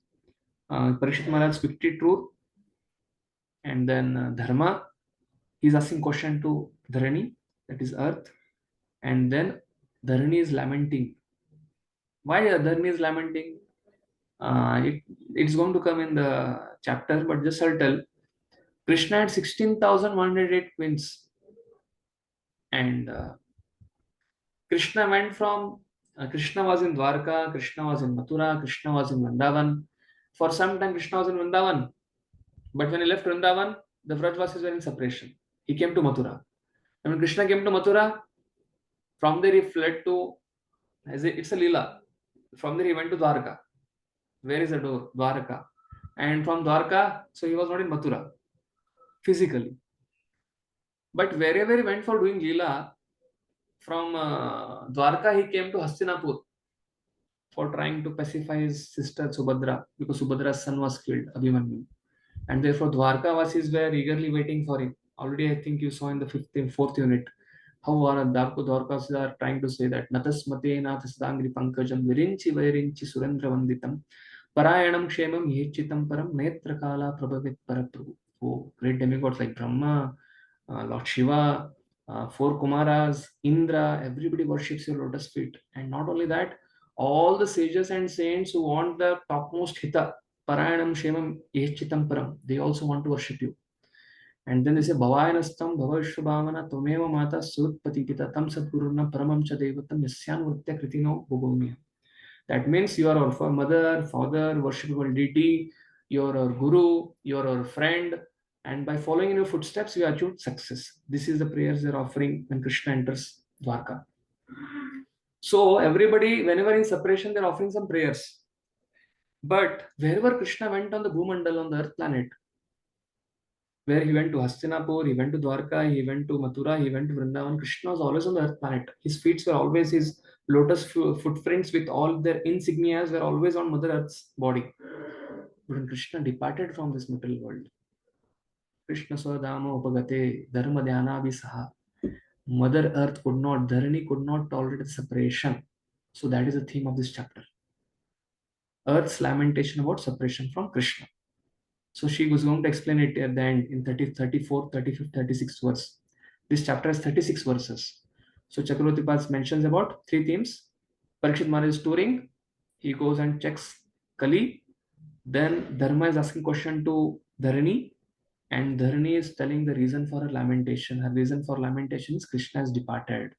Parikshit Maharaj's victory tour, and then Dharma. He's asking question to Dharani, that is earth, and then Dharani is lamenting. Why Dharani is lamenting? It's going to come in the chapter, but just I'll tell. Krishna had 16,108 queens, and Krishna went from Krishna was in Dwarka, Krishna was in Mathura, Krishna was in Vrindavan. For some time, Krishna was in Vrindavan, but when he left Vrindavan, the Vrajvasis were in separation. He came to Mathura. And when Krishna came to Mathura, from there he fled to, it's a Leela. From there he went to Dwarka. Where is the door? Dwarka. And from Dwarka, so he was not in Mathura physically. But wherever he went for doing Leela, from Dwarka he came to Hastinapur for trying to pacify his sister Subhadra, because Subhadra's son was killed, Abhimanyu. And therefore Dwarka Vasis were eagerly waiting for him. Already I think you saw in the fourth unit how Dwarkas are trying to say that Natasmate Nathasdangri Pankajam Virinchi Vairinchi Surendra Vanditam Parayanam Kshemam Yechitam Param Netra Kala Prabhavit Paraprabhu. Oh, great demigods like Brahma, Lord Shiva, 4 Kumaras, Indra, everybody worships your lotus feet. And not only that, all the sages and saints who want the topmost hita, Parayanam Kshemam Yechitam Param, they also want to worship you. And then they say, Bhavayanastam, Bhavashvabhavana, Tomeva Mata, Surutpati Pita, Tam Sadguruna, Paramam Cha Devatam, Yasyan Vritya Kritino, Bhogomya. That means you are our mother, father, worshipable deity, you are our guru, you are our friend, and by following in your footsteps, you achieve success. This is the prayers they are offering when Krishna enters Dwarka. So everybody, whenever in separation, they are offering some prayers. But wherever Krishna went on the Bhumandal, on the earth planet, where he went to Hastinapur, he went to Dwarka, he went to Mathura, he went to Vrindavan, Krishna was always on the earth planet. His feet were always, his lotus footprints with all their insignias were always on Mother Earth's body. But when Krishna departed from this material world, Krishna Swadama Upagate, Dharma Dhyana Visaha, Mother Earth could not, Dharani could not tolerate the separation. So that is the theme of this chapter. Earth's lamentation about separation from Krishna. So she was going to explain it at the end in 34th, 35th, 36th verse. This chapter has 36 verses. So Chakravarti Pad mentions about 3 themes. Parikshit Maharaj is touring. He goes and checks Kali. Then Dharma is asking question to Dharani. And Dharani is telling the reason for her lamentation. Her reason for lamentation is Krishna has departed.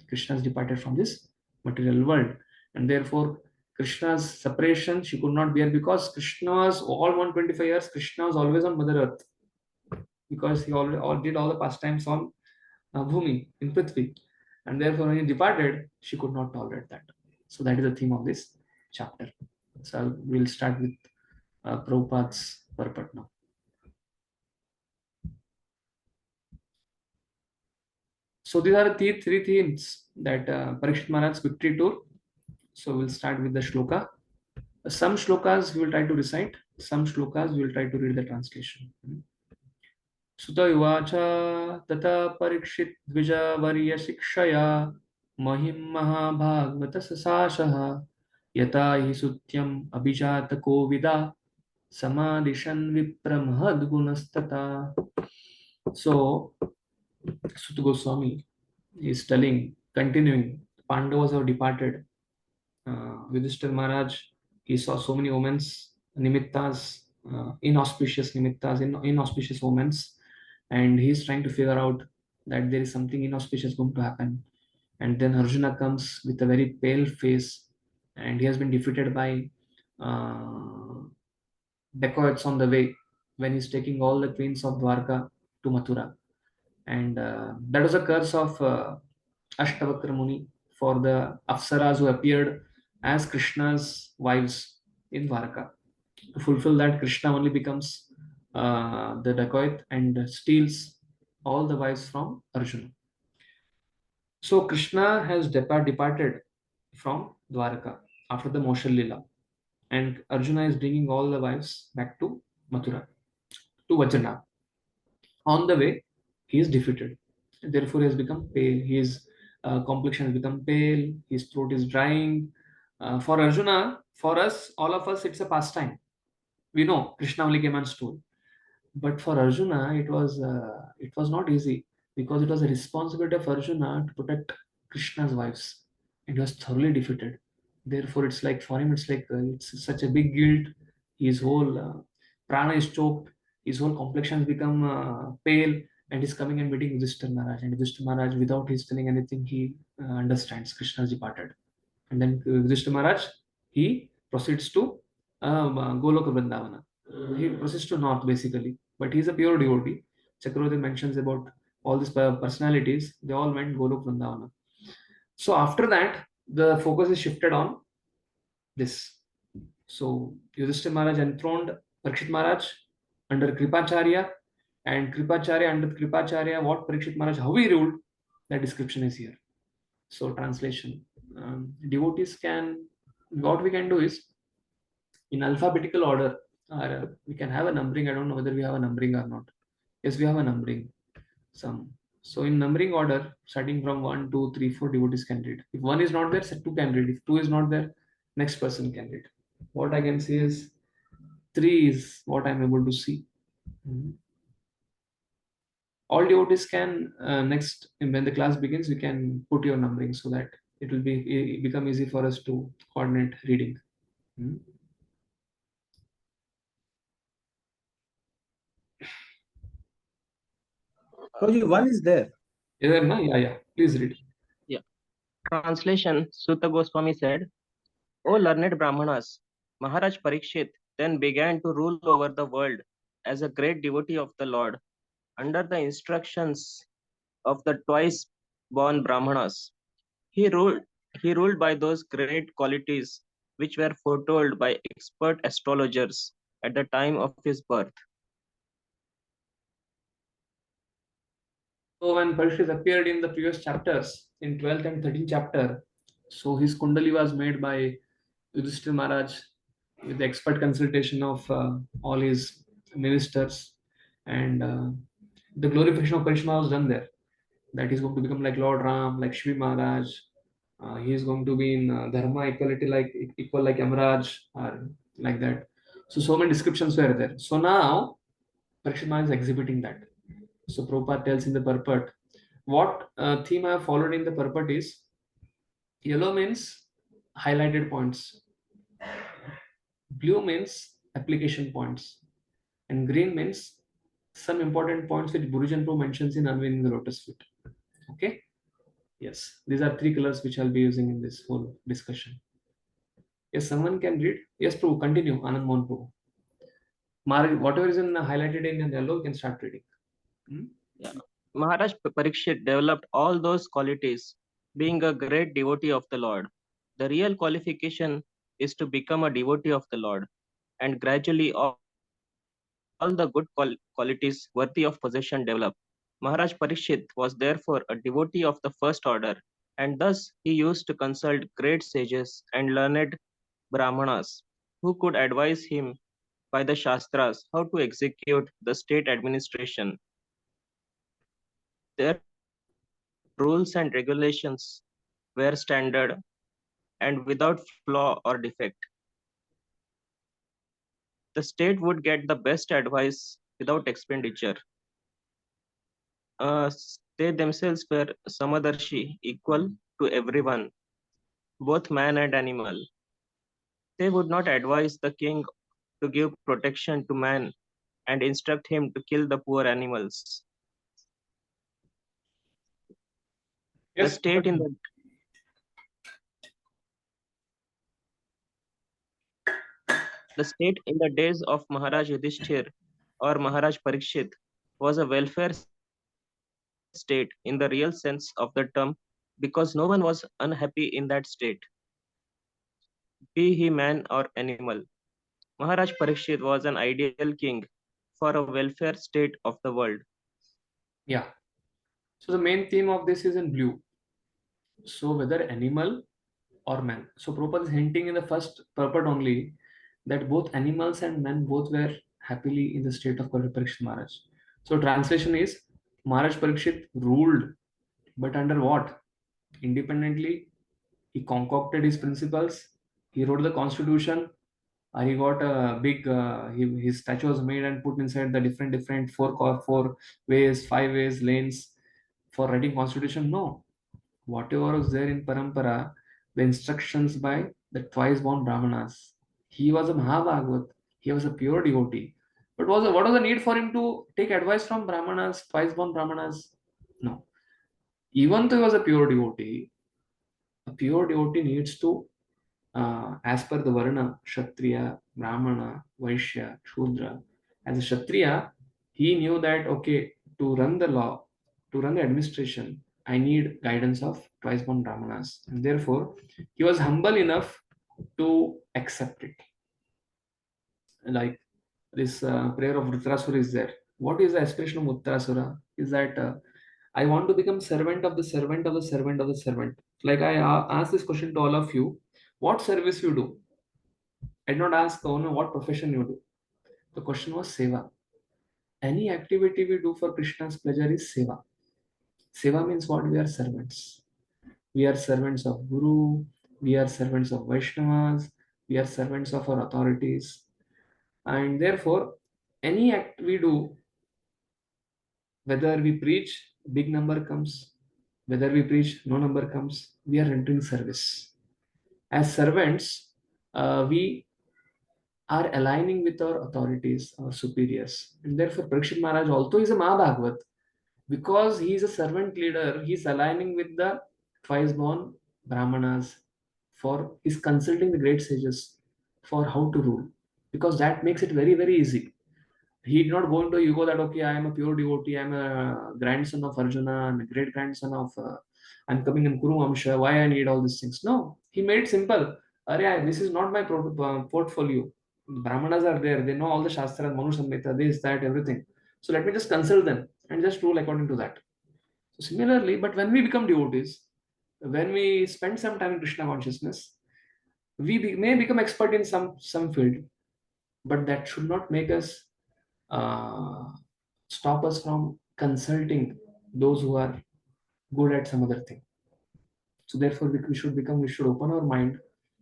Krishna has departed from this material world. And therefore, Krishna's separation, she could not bear because Krishna was all 125 years, Krishna was always on Mother Earth. Because he already did all the pastimes on Bhumi, in Prithvi. And therefore, when he departed, she could not tolerate that. So that is the theme of this chapter. So we'll start with Prabhupada's purport now. So these are the 3 themes that Parikshit Maharaj's victory tour. So we'll start with the shloka. Some shlokas we will try to recite. Some shlokas we will try to read the translation. Sutta Yuvacha Tata Parikshit Dvija Varya Sikshaya Mahim Mahabhagavata Sasashaha Yata hi Sutyam Abhijata Kovida Samadishan Vipramahad Gunastata. So Sutta Goswami is telling, continuing, Pandavas have departed. Yudhishthira Maharaj, he saw so many omens, nimittas, inauspicious nimittas, inauspicious omens, and he's trying to figure out that there is something inauspicious going to happen. And then Arjuna comes with a very pale face, and he has been defeated by dacoits on the way when he's taking all the queens of Dwarka to Mathura. And that was a curse of Ashtavakra Muni for the Apsaras who appeared as Krishna's wives in Dwarka. To fulfill that, Krishna only becomes the dacoit and steals all the wives from Arjuna. So Krishna has departed from Dwarka after the Moshal Lila, and Arjuna is bringing all the wives back to Mathura, to Vajrana. On the way, he is defeated. Therefore, he has become pale. His complexion has become pale. His throat is drying. For Arjuna, for us, all of us, it's a pastime. We know Krishna only came and stole. But for Arjuna, it was not easy because it was a responsibility of Arjuna to protect Krishna's wives, and he was thoroughly defeated. Therefore, it's like for him, it's such a big guilt. His whole prana is choked. His whole complexion has become pale, and he's coming and meeting Yudhishthira Maharaj. And Yudhishthira Maharaj, without his telling anything, he understands Krishna has departed. And then Yudhishthira Maharaj, he proceeds to Goloka Vrindavana. He proceeds to north basically, but he's a pure devotee. Chakravarti mentions about all these personalities. They all went Golok Vrindavana. So after that, the focus is shifted on this. So Yudhishthira Maharaj enthroned Parikshit Maharaj under Kripacharya, and Kripacharya under Kripacharya, what Parikshit Maharaj, how he ruled, that description is here. So translation. Devotees can, what we can do is, in alphabetical order, or we can have a numbering. I don't know whether we have a numbering or not. Yes, we have a numbering. So in numbering order, starting from 1, 2, 3, 4 devotees can read. If 1 is not there, 2 can read. If 2 is not there, next person can read. What I can see is 3 is what I'm able to see. All devotees can, next, when the class begins, we can put your numbering so that it will become easy for us to coordinate reading. Prabhuji, 1 is there. Is there, no? Yeah. Please read. Yeah. Translation, Sutta Goswami said, O learned Brahmanas, Maharaj Parikshit then began to rule over the world as a great devotee of the Lord, under the instructions of the twice born Brahmanas. He ruled by those great qualities which were foretold by expert astrologers at the time of his birth. So when Parikshit appeared in the previous chapters, in 12th and 13th chapter, so his kundali was made by Yudhishthira Maharaj with the expert consultation of all his ministers, and the glorification of Krishna was done there. That he's going to become like Lord Ram, like Shri Maharaj. He is going to be in Dharma equal like Yamaraj, or like that. So many descriptions were there. So now Parikshit Maharaj is exhibiting that. So Prabhupada tells in the purport, what theme I have followed in the purport is, yellow means highlighted points, blue means application points, and green means some important points which Gurujan Prabhu mentions in Unveiling the Lotus Feet. Okay? Yes, these are three colors which I'll be using in this whole discussion. Yes, someone can read. Yes, Prabhu, continue. Anand Mohan Prabhu. Whatever is highlighted in yellow, you can start reading. Yeah. Maharaj Parikshit developed all those qualities, being a great devotee of the Lord. The real qualification is to become a devotee of the Lord, and gradually all the good qualities worthy of possession develop. Maharaj Parikshit was therefore a devotee of the first order, and thus he used to consult great sages and learned Brahmanas who could advise him by the Shastras how to execute the state administration. Their rules and regulations were standard and without flaw or defect. The state would get the best advice without expenditure. They themselves were Samadarshi, equal to everyone, both man and animal. They would not advise the king to give protection to man and instruct him to kill the poor animals. Yes, The state in the days of Maharaj Yudhishthir or Maharaj Parikshit was a welfare state in the real sense of the term, because no one was unhappy in that state, be he man or animal. Maharaj Parikshit was an ideal king for a welfare state of the world. Yeah. So the main theme of this is in blue. So whether animal or man. So Prabhupada is hinting in the first purport only that both animals and men both were happily in the state of Parikshit Maharaj. So translation is, Maharaj Parikshit ruled, but under what? Independently. He concocted his principles. He wrote the constitution. He got a big his statue was made and put inside the different four ways, 5 ways lanes for writing constitution. No, whatever was there in parampara, the instructions by the twice born brahmanas. He was a Mahabhagavat. He was a pure devotee. But what was the need for him to take advice from brahmanas, twice born brahmanas? No. Even though he was a pure devotee needs to, as per the Varna, Kshatriya, Brahmana, Vaishya, Shudra. As a Kshatriya, he knew that, okay, to run the law, to run the administration, I need guidance of twice born Brahmanas. And therefore, he was humble enough to accept it. Like this prayer of Dhritarashtra is there. What is the aspiration of Dhritarashtra? Is that I want to become servant of the servant of the servant of the servant. Like I ask this question to all of you, what service you do? I did not ask, oh no, what profession you do. The question was seva. Any activity we do for Krishna's pleasure is seva. Seva means what? We are servants. We are servants of Guru. We are servants of Vaishnavas. We are servants of our authorities. And therefore, any act we do, whether we preach, big number comes. Whether we preach, no number comes. We are rendering service. As servants, we are aligning with our authorities, our superiors. And therefore, Parikshit Maharaj, although he is a Mahabhagavat, because he is a servant leader, he is aligning with the twice born Brahmanas for his consulting the great sages for how to rule. Because that makes it very, very easy. He did not go into ego that, okay, I am a pure devotee, I am a grandson of Arjuna, I'm a great grandson of, I'm coming in Kuru Vamsha, why I need all these things. No, he made it simple. This is not my portfolio. Brahmanas are there, they know all the Shastras, Manu Samhita, this, that, everything. So let me just consult them and just rule according to that. So similarly, but when we become devotees, when we spend some time in Krishna consciousness, we may become expert in some field, but that should not make us stop us from consulting those who are good at some other thing. So therefore, we should open our mind,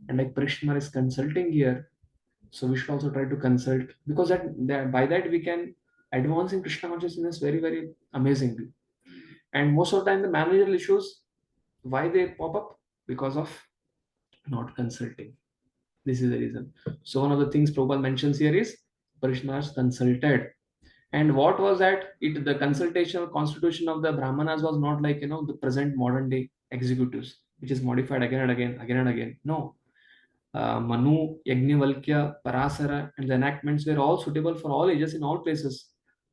and like Parikshit is consulting here, So we should also try to consult, because that by that we can advance in Krishna consciousness very, very amazingly. And most of the time the managerial issues, why they pop up? Because of not consulting. This is the reason. So one of the things Prabhupada mentions here is Parishnaras consulted. And what was that? The consultational constitution of the Brahmanas was not like, the present modern day executives, which is modified again and again, again and again. No. Manu, Yajnavalkya, Parasara, and the enactments were all suitable for all ages in all places.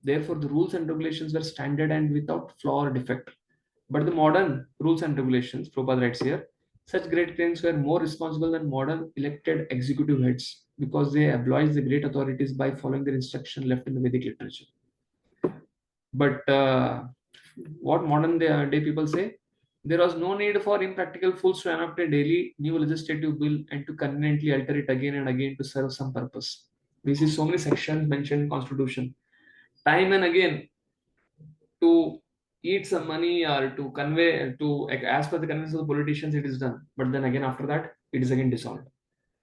Therefore, the rules and regulations were standard and without flaw or defect. But the modern rules and regulations, Prabhupada writes here, such great claims were more responsible than modern elected executive heads, because they oblige the great authorities by following their instruction left in the Vedic literature. But what modern day people say? There was no need for impractical fools to enact a daily new legislative bill and to conveniently alter it again and again to serve some purpose. We see so many sections mentioned in Constitution. Time and again, to eat some money or to convey, to as per the convenience of the politicians, it is done. But then again, after that, it is again dissolved.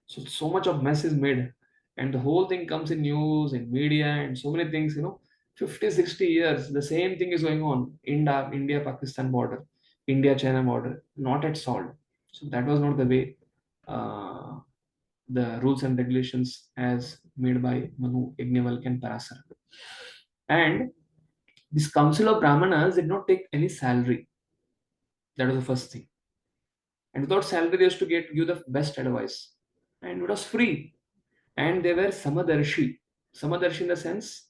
So much of mess is made. And the whole thing comes in news, in media, and so many things, 50, 60 years, the same thing is going on. India-Pakistan border, India-China border, not yet solved. So that was not the way the rules and regulations as made by Manu, Yajnavalkya and Parasara. And this council of Brahmanas did not take any salary. That was the first thing. And without salary, they used to give the best advice. And it was free. And they were Samadarshi. Samadarshi in the sense,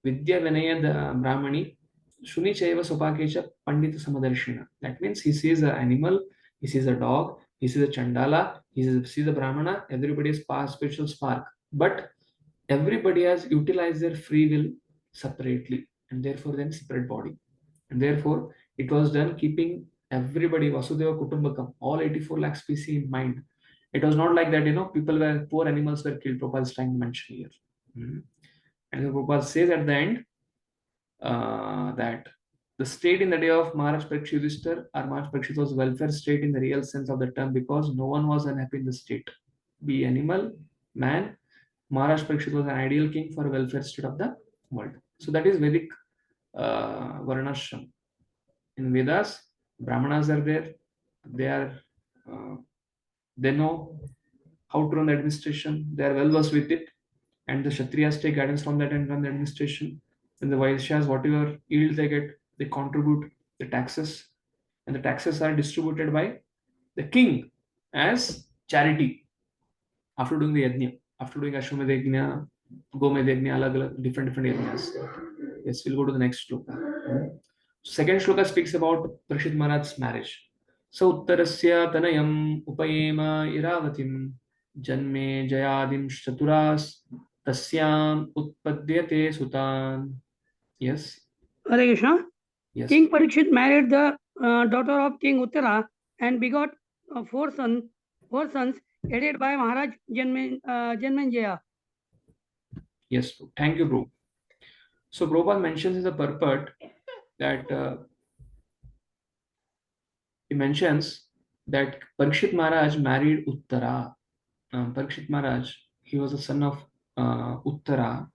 Vidya Vinaya Brahmani, Shuni Chaiva Sopakecha Pandita Samadarshina. That means he sees an animal, he sees a dog, he sees a Chandala, he sees a Brahmana, everybody is spiritual spark. But everybody has utilized their free will separately, and therefore then separate body. And therefore it was done keeping everybody, Vasudeva Kutumbakam, all 84 lakh species in mind. It was not like that, poor animals were killed. Prabhupada is trying to mention here. And Prabhupada says at the end that the state in the day of Maharaj Parikshit Yudhishthir or Maharaj Parikshit was welfare state in the real sense of the term, because no one was unhappy in the state. Be animal, man, Maharaj Parikshit was an ideal king for a welfare state of the world. So that is Vedic Varnashram. In Vedas, Brahmanas are there. They know how to run the administration. They are well versed with it. And the Kshatriyas take guidance from that and run the administration. And the Vaishyas, whatever yield they get, they contribute the taxes. And the taxes are distributed by the king as charity after doing the yajna, after doing Ashwamedha yajna, Gomedha yajna, different yajnas. Yes, we'll go to the next shloka. Second shloka speaks about Parikshit Maharaj's marriage. So Uttarasya Tanayam Upayema Iravatim Janme Jayadim Shaturas Tasyam Utpadyate Sutan. Yes. Hare Krishna. Yes. King Parikshit married the daughter of King Uttara and begot four sons headed by Maharaj Janmenjaya. Yes, thank you, bro. So Prabhupada mentions in the purport that he mentions that Parikshit Maharaj married Uttara. Parikshit Maharaj, he was the son of Uttara.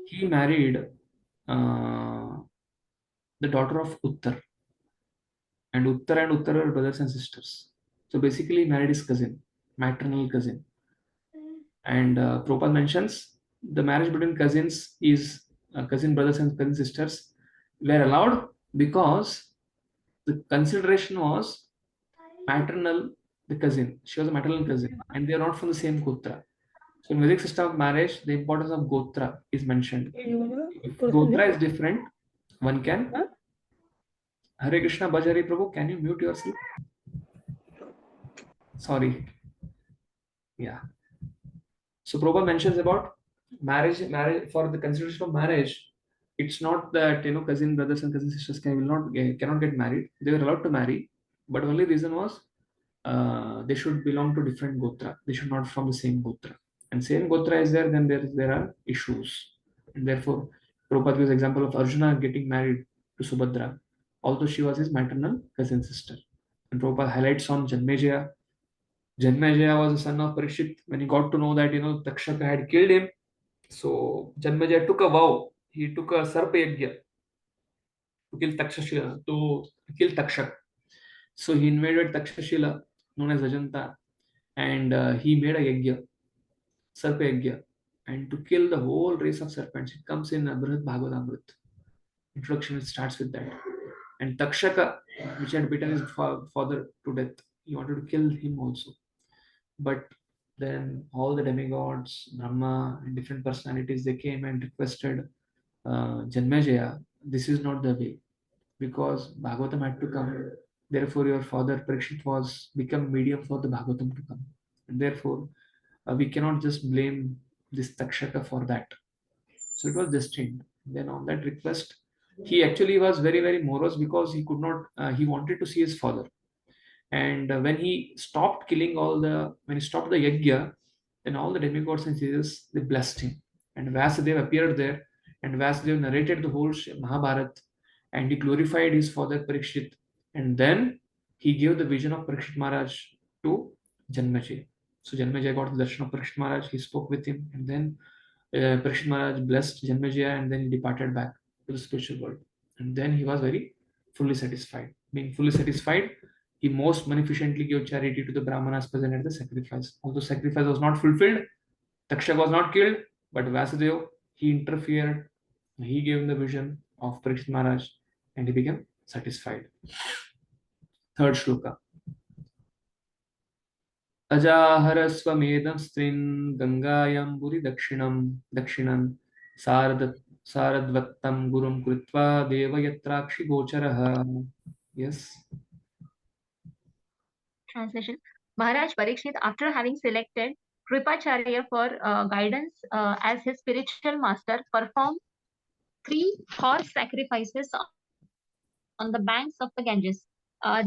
He married the daughter of Uttar. And Uttara are brothers and sisters. So basically he married his cousin, maternal cousin. And Prabhupada mentions the marriage between cousins is cousin brothers and cousin sisters were allowed because the consideration was maternal, the cousin. She was a maternal cousin and they are not from the same Gotra. So in Vedic system of marriage, the importance of Gotra is mentioned. If Gotra is different, one can. Hare Krishna Bhajari Prabhu, can you mute yourself? Sorry. Yeah. So Prabhupada mentions about marriage for the consideration of marriage. It's not that cousin brothers and cousin sisters cannot get married. They were allowed to marry, but only reason was they should belong to different gotra. They should not from the same gotra. And same gotra is there, then there are issues. And therefore, Prabhupada gives example of Arjuna getting married to Subhadra, although she was his maternal cousin sister. And Prabhupada highlights on Janmejaya Janmejaya was the son of Parikshit. When he got to know that, Takshaka had killed him, so Janmejaya took a vow. He took a Sarpa Yajna to kill Takshashila, to kill Takshak. So he invaded Takshashila, known as Ajanta, and he made a Yajna, Sarpa Yajna, and to kill the whole race of serpents. It comes in Brihad Bhagavatamrit. Introduction, it starts with that. And Takshaka, which had beaten his father to death, he wanted to kill him also. But then all the demigods, Brahma, and different personalities, they came and requested Janmejaya, this is not the way, because Bhagavatam had to come. Therefore, your father Parikshit was become medium for the Bhagavatam to come. And therefore, we cannot just blame this Takshaka for that. So it was destined. Then on that request, he actually was very, very morose because he could not, he wanted to see his father. And when he stopped killing when he stopped the yajna, then all the demigods and Jesus, they blessed him. And Vasudev appeared there, and Vasudev narrated the whole Mahabharata, and he glorified his father Parikshit. And then he gave the vision of Parikshit Maharaj to Janmejaya. So Janmejaya got the darshan of Parikshit Maharaj, he spoke with him, and then Parikshit Maharaj blessed Janmejaya, and then he departed back to the spiritual world. And then he was very fully satisfied. Being fully satisfied, he most munificently gave charity to the Brahmanas present at the sacrifice. Although sacrifice was not fulfilled, Takshak was not killed, but Vasudeva, he interfered. He gave him the vision of Parikshit Maharaj, and he became satisfied. Third shloka. Ajaharasvamedam strin gangayam buri dakshinan saradvattam gurum kritva devayatrakshi gocharaha. Yes. Translation. Maharaj Parikshit, after having selected Kripacharya for guidance as his spiritual master, performed 3 horse sacrifices on the banks of the Ganges.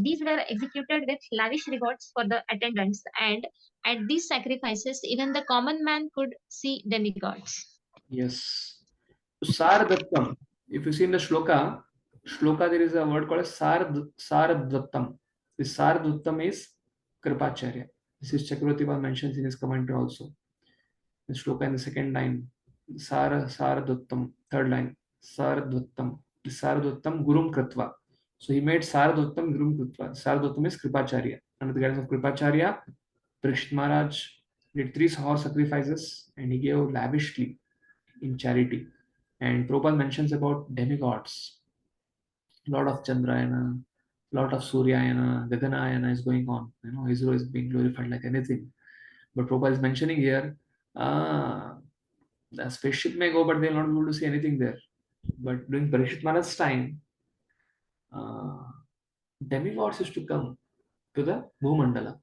These were executed with lavish rewards for the attendants, and at these sacrifices, even the common man could see demigods. Yes. Saradvattam. If you see in the shloka, there is a word called as Saradvattam. This Saradvattam is Kripacharya. This is Chakravarti mentions in his commentary also. The shloka in the second line, Saradvattam, third line, Saradvattam. This Saradvattam Gurum Kritva. So he made Saradvattam Gurum Kritva. Saradvattam is Kripacharya. Under the guidance of Kripacharya, Parikshit Maharaj did 3 horse sacrifices, and he gave lavishly in charity. And Prabhupada mentions about demigods. Lot of Chandrayana, lot of Suryayana, Gaganayana is going on. Israel is being glorified like anything. But Prabhupada is mentioning here, the spaceship may go, but they will not be able to see anything there. But during Parikshit Maharaj's time, demigods used to come to the Bhumandala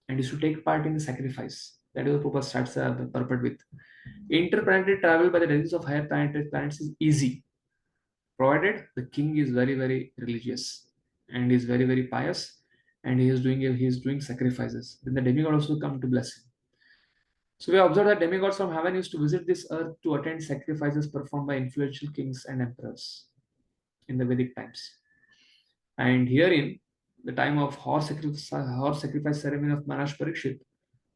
and used to take part in the sacrifice. That is what Prabhupada starts the purport with. Interplanetary travel by the deities of higher planets is easy, provided the king is very, very religious and is very, very pious, and he is doing sacrifices. Then the demigod also come to bless him. So we observe that demigods from heaven used to visit this earth to attend sacrifices performed by influential kings and emperors in the Vedic times. And herein, the time of horse sacrifice ceremony of Maharaj Parikshit,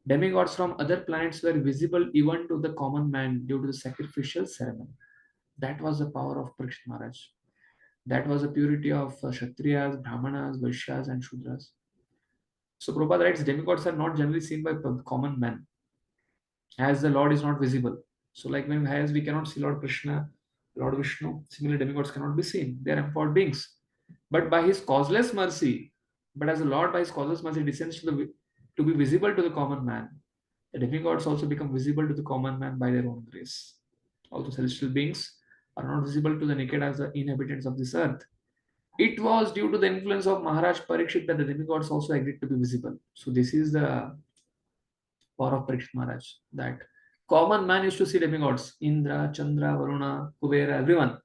demigods from other planets were visible even to the common man due to the sacrificial ceremony. That was the power of Parikshit Maharaj. That was the purity of Kshatriyas, Brahmanas, Vaishyas, and Shudras. So Prabhupada writes, demigods are not generally seen by common men, as the Lord is not visible. So like as we cannot see Lord Krishna, Lord Vishnu, similarly demigods cannot be seen. They are empowered beings. But by his causeless mercy, as the Lord by his causeless mercy descends to be visible to the common man, the demigods also become visible to the common man by their own grace. Also celestial beings are not visible to the naked as the inhabitants of this earth. It was due to the influence of Maharaj Parikshit that the demigods also agreed to be visible. So this is the power of Parikshit Maharaj, that common man used to see demigods, Indra, Chandra, Varuna, Kubera, everyone.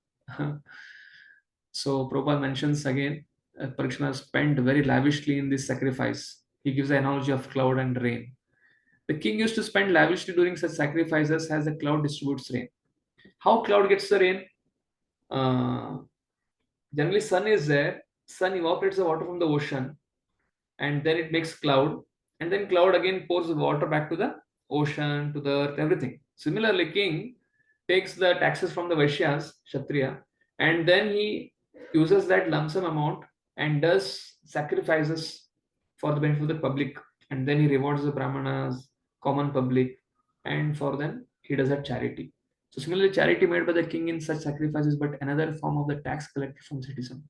So Prabhupada mentions again, Parikshit Maharaj spent very lavishly in this sacrifice. He gives the analogy of cloud and rain. The king used to spend lavishly during such sacrifices as the cloud distributes rain. How cloud gets the rain? Generally sun is there, sun evaporates the water from the ocean, and then it makes cloud, and then cloud again pours the water back to the ocean, to the earth, everything. Similarly, king takes the taxes from the Vaishyas, Kshatriya, and then he uses that lump sum amount and does sacrifices for the benefit of the public, and then he rewards the Brahmanas, common public, and for them he does that charity. So similarly, charity made by the king in such sacrifices, but another form of the tax collected from citizen.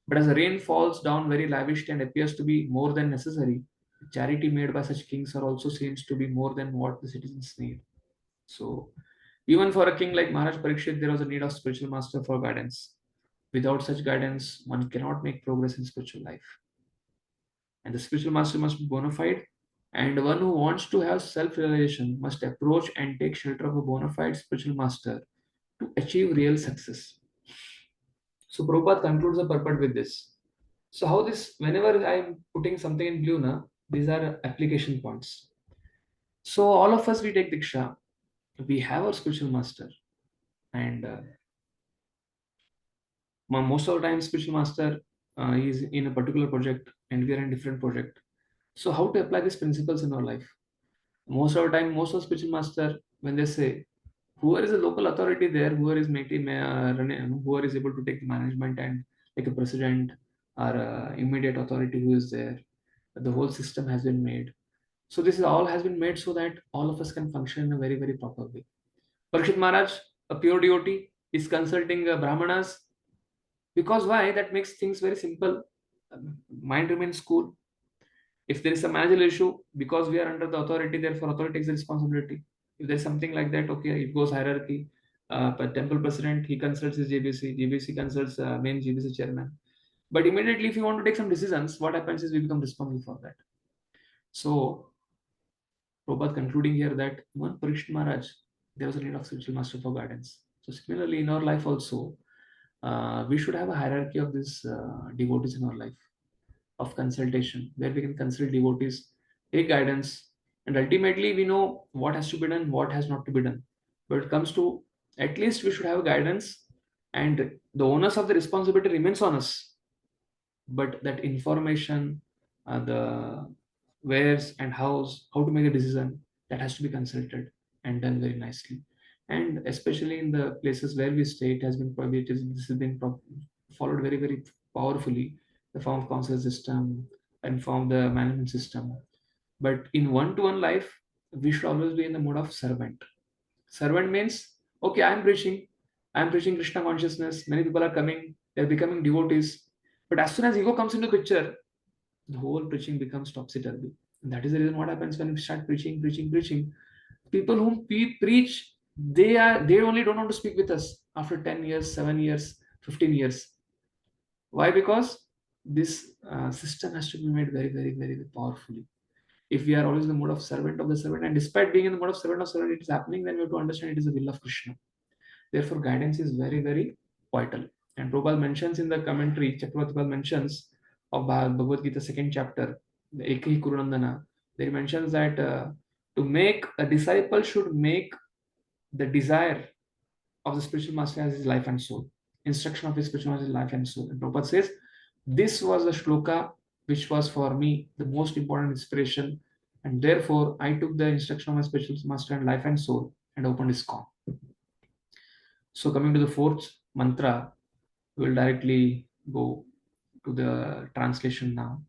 But as the rain falls down very lavishly and appears to be more than necessary, charity made by such kings are also seems to be more than what the citizens need. So even for a king like Maharaj Parikshit, there was a need of spiritual master for guidance. Without such guidance, one cannot make progress in spiritual life. And the spiritual master must be bona fide, and one who wants to have self-realization must approach and take shelter of a bona fide spiritual master to achieve real success. So Prabhupada concludes the purport with this. So how this, whenever I'm putting something in blue now, these are application points. So all of us, we take Diksha, we have our spiritual master, and most of the time spiritual master is in a particular project and we are in different project. So how to apply these principles in our life? Most of the time, most of the spiritual master, when they say, whoever is a local authority there, whoever is whoever is able to take management and like a president or immediate authority who is there, the whole system has been made. So this is all has been made so that all of us can function in a very, very proper way. Parikshit Maharaj, a pure devotee, is consulting Brahmanas. Because why? That makes things very simple. Mind remains cool. If there is a managerial issue, because we are under the authority, therefore authority takes the responsibility. If there is something like that, okay, it goes hierarchy. But temple president, he consults his GBC, GBC consults main GBC chairman. But immediately, if you want to take some decisions, what happens is we become responsible for that. So, Prabhupada concluding here that one Parikshit Maharaj, there was a need of spiritual master for guidance. So similarly, in our life also, we should have a hierarchy of these devotees in our life, of consultation, where we can consult devotees, take guidance, and ultimately we know what has to be done, what has not to be done. But it comes to, at least we should have guidance, and the onus of the responsibility remains on us. But that information, the where's and how's, how to make a decision, that has to be consulted and done very nicely. And especially in the places where we stay, it has been probably this has been followed very, very powerfully, the form of council system and form the management system. But in one-to-one life, we should always be in the mode of servant. Servant means, okay, I'm preaching Krishna consciousness, many people are coming, they're becoming devotees. But as soon as ego comes into picture, the whole preaching becomes topsy-turvy. And that is the reason what happens when we start preaching. People whom we preach, they only don't want to speak with us after 10 years, 7 years, 15 years. Why? Because this system has to be made very, very, very powerfully. If we are always in the mode of servant of the servant, and despite being in the mode of servant, it is happening, then we have to understand it is the will of Krishna. Therefore, guidance is very, very vital. And Prabhupada mentions in the commentary, Chakravarti mentions of Bhagavad Gita, 2nd chapter, the Ekhi Kurunandana, there mentions that to make a disciple should make the desire of the spiritual master as his life and soul. Instruction of his spiritual master as life and soul. And Prabhupada says, this was the shloka which was for me the most important inspiration, and therefore I took the instruction of my spiritual master and life and soul and opened ISKCON. So coming to the 4th mantra, we will directly go to the translation now.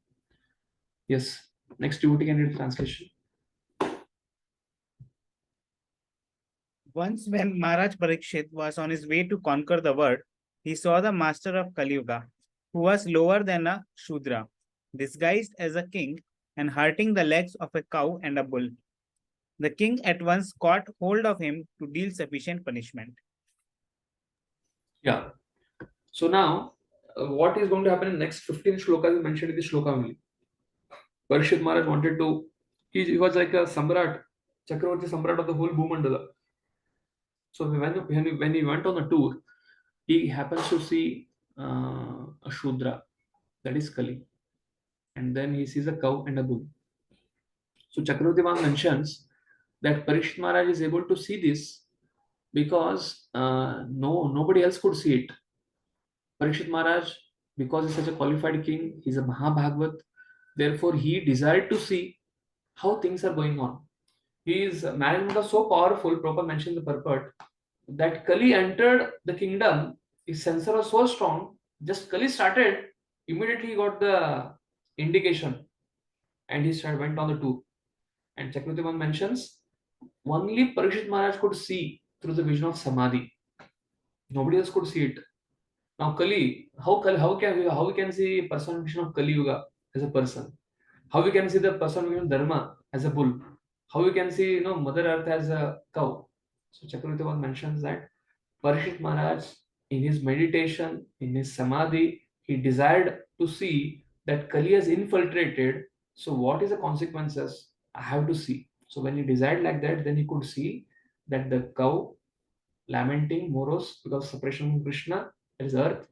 Yes, next devotee can read the translation. Once when Maharaj Parikshit was on his way to conquer the world, he saw the master of Kali Yuga, who was lower than a Shudra, disguised as a king and hurting the legs of a cow and a bull. The king at once caught hold of him to deal sufficient punishment. Yeah. So now, what is going to happen in the next 15 shlokas is mentioned in the shloka only. Parikshit Maharaj wanted to, he was like a Samrat, Chakravarti Samrat of the whole Bhumandala. So when he went on a tour, he happens to see a Shudra, that is Kali. And then he sees a cow and a bull. So Chakravarti Maharaj mentions that Parikshit Maharaj is able to see this because nobody else could see it. Parikshit Maharaj, because he's such a qualified king, he's a Mahabhagavat, therefore he desired to see how things are going on. His management was so powerful, Prabhupada mentioned the purport, that Kali entered the kingdom, his sensor was so strong, just Kali started, immediately he got the indication and he went on the tour. And Chakravarti mentions, only Parikshit Maharaj could see through the vision of Samadhi. Nobody else could see it. Now Kali, how we can see personification of Kali Yuga as a person? How we can see the personification of Dharma as a bull? How we can see Mother Earth as a cow? So Chakravarti mentions that Parikshit Maharaj, in his meditation, in his samadhi, he desired to see that Kali has infiltrated. So what is the consequences? I have to see. So when he desired like that, then he could see that the cow lamenting, morose, because separation from Krishna, that is earth.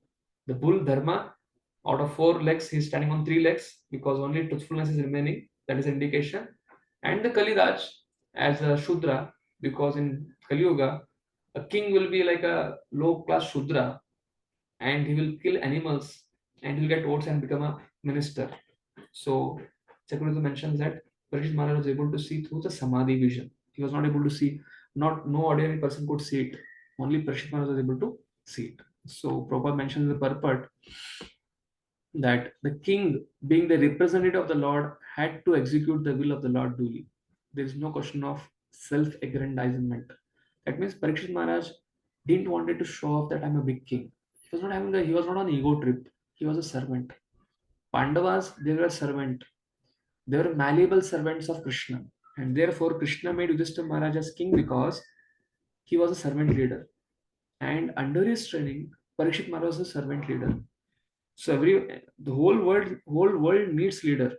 The bull, Dharma, out of 4 legs, he is standing on 3 legs because only truthfulness is remaining. That is indication. And the Kaliraj as a Shudra, because in Kali Yuga, a king will be like a low class Shudra and he will kill animals and he'll get votes and become a minister. So Chakravarti mentions that Parikshit Maharaj was able to see through the Samadhi vision. He was not able to see, no ordinary person could see it. Only Parikshit Maharaj was able to see it. So Prabhupada mentions the purport that the king, being the representative of the Lord, had to execute the will of the Lord duly. There is no question of self-aggrandizement. That means Parikshit Maharaj didn't wanted to show off that I'm a big king. He was not on ego trip. He was a servant. Pandavas, they were a servant. They were malleable servants of Krishna. And therefore, Krishna made Yudhishthira Maharaj as king because he was a servant leader. And under his training, Parikshit Maharaj was a servant leader. So the whole world needs leader.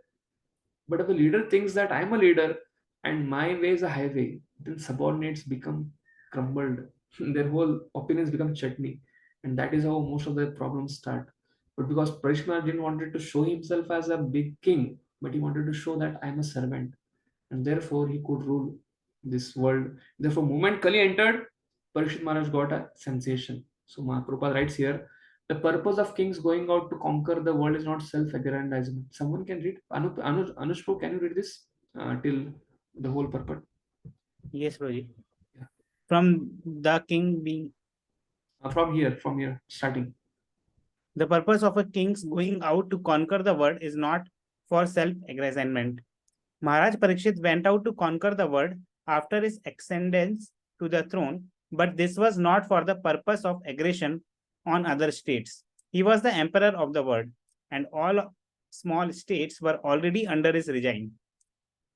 But if the leader thinks that I'm a leader and my way is a highway, then subordinates become crumbled. Their whole opinions become chutney. And that is how most of the problems start. But because Parikshit Maharaj didn't wanted to show himself as a big king, but he wanted to show that I'm a servant. And therefore he could rule this world. Therefore, moment Kali entered, Parikshit Maharaj got a sensation. So Mahaprabhupada writes here, the purpose of kings going out to conquer the world is not self-aggrandizement. Someone can read. Anushpo, can you read this till the whole purport? Yes, Prabhuji. From the king being. From here, starting. The purpose of a king's going out to conquer the world is not for self-aggrandizement. Maharaj Parikshit went out to conquer the world after his ascendance to the throne, but this was not for the purpose of aggression on other states. He was the emperor of the world, and all small states were already under his regime.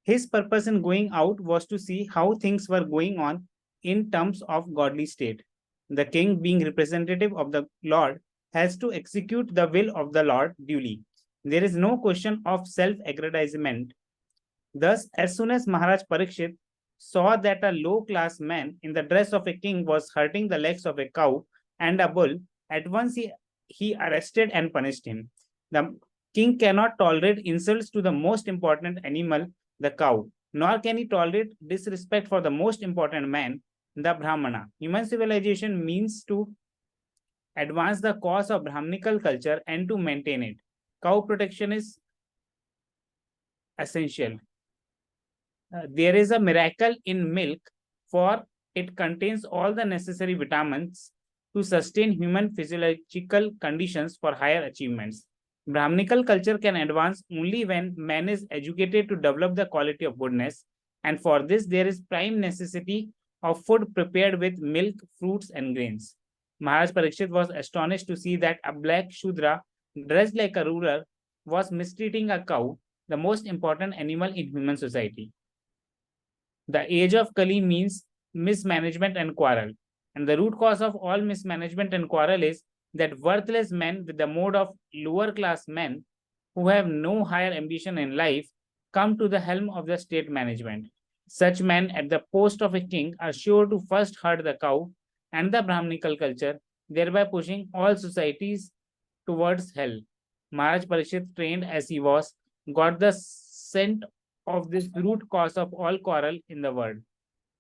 His purpose in going out was to see how things were going on in terms of godly state. The king, being representative of the Lord, has to execute the will of the Lord duly. There is no question of self-aggrandizement. Thus, as soon as Maharaj Parikshit saw that a low-class man in the dress of a king was hurting the legs of a cow and a bull, at once he arrested and punished him. The king cannot tolerate insults to the most important animal, the cow, nor can he tolerate disrespect for the most important man, the Brahmana. Human civilization means to advance the cause of Brahminical culture and to maintain it. Cow protection is essential. There is a miracle in milk, for it contains all the necessary vitamins to sustain human physiological conditions for higher achievements. Brahminical culture can advance only when man is educated to develop the quality of goodness, and for this there is prime necessity of food prepared with milk, fruits, and grains. Maharaj Parikshit was astonished to see that a black Shudra dressed like a ruler was mistreating a cow, the most important animal in human society. The age of Kali means mismanagement and quarrel. And the root cause of all mismanagement and quarrel is that worthless men with the mode of lower class men who have no higher ambition in life come to the helm of the state management. Such men at the post of a king are sure to first hurt the cow and the Brahminical culture, thereby pushing all societies towards hell. Maharaj Parikshit, trained as he was, got the scent of this root cause of all quarrel in the world.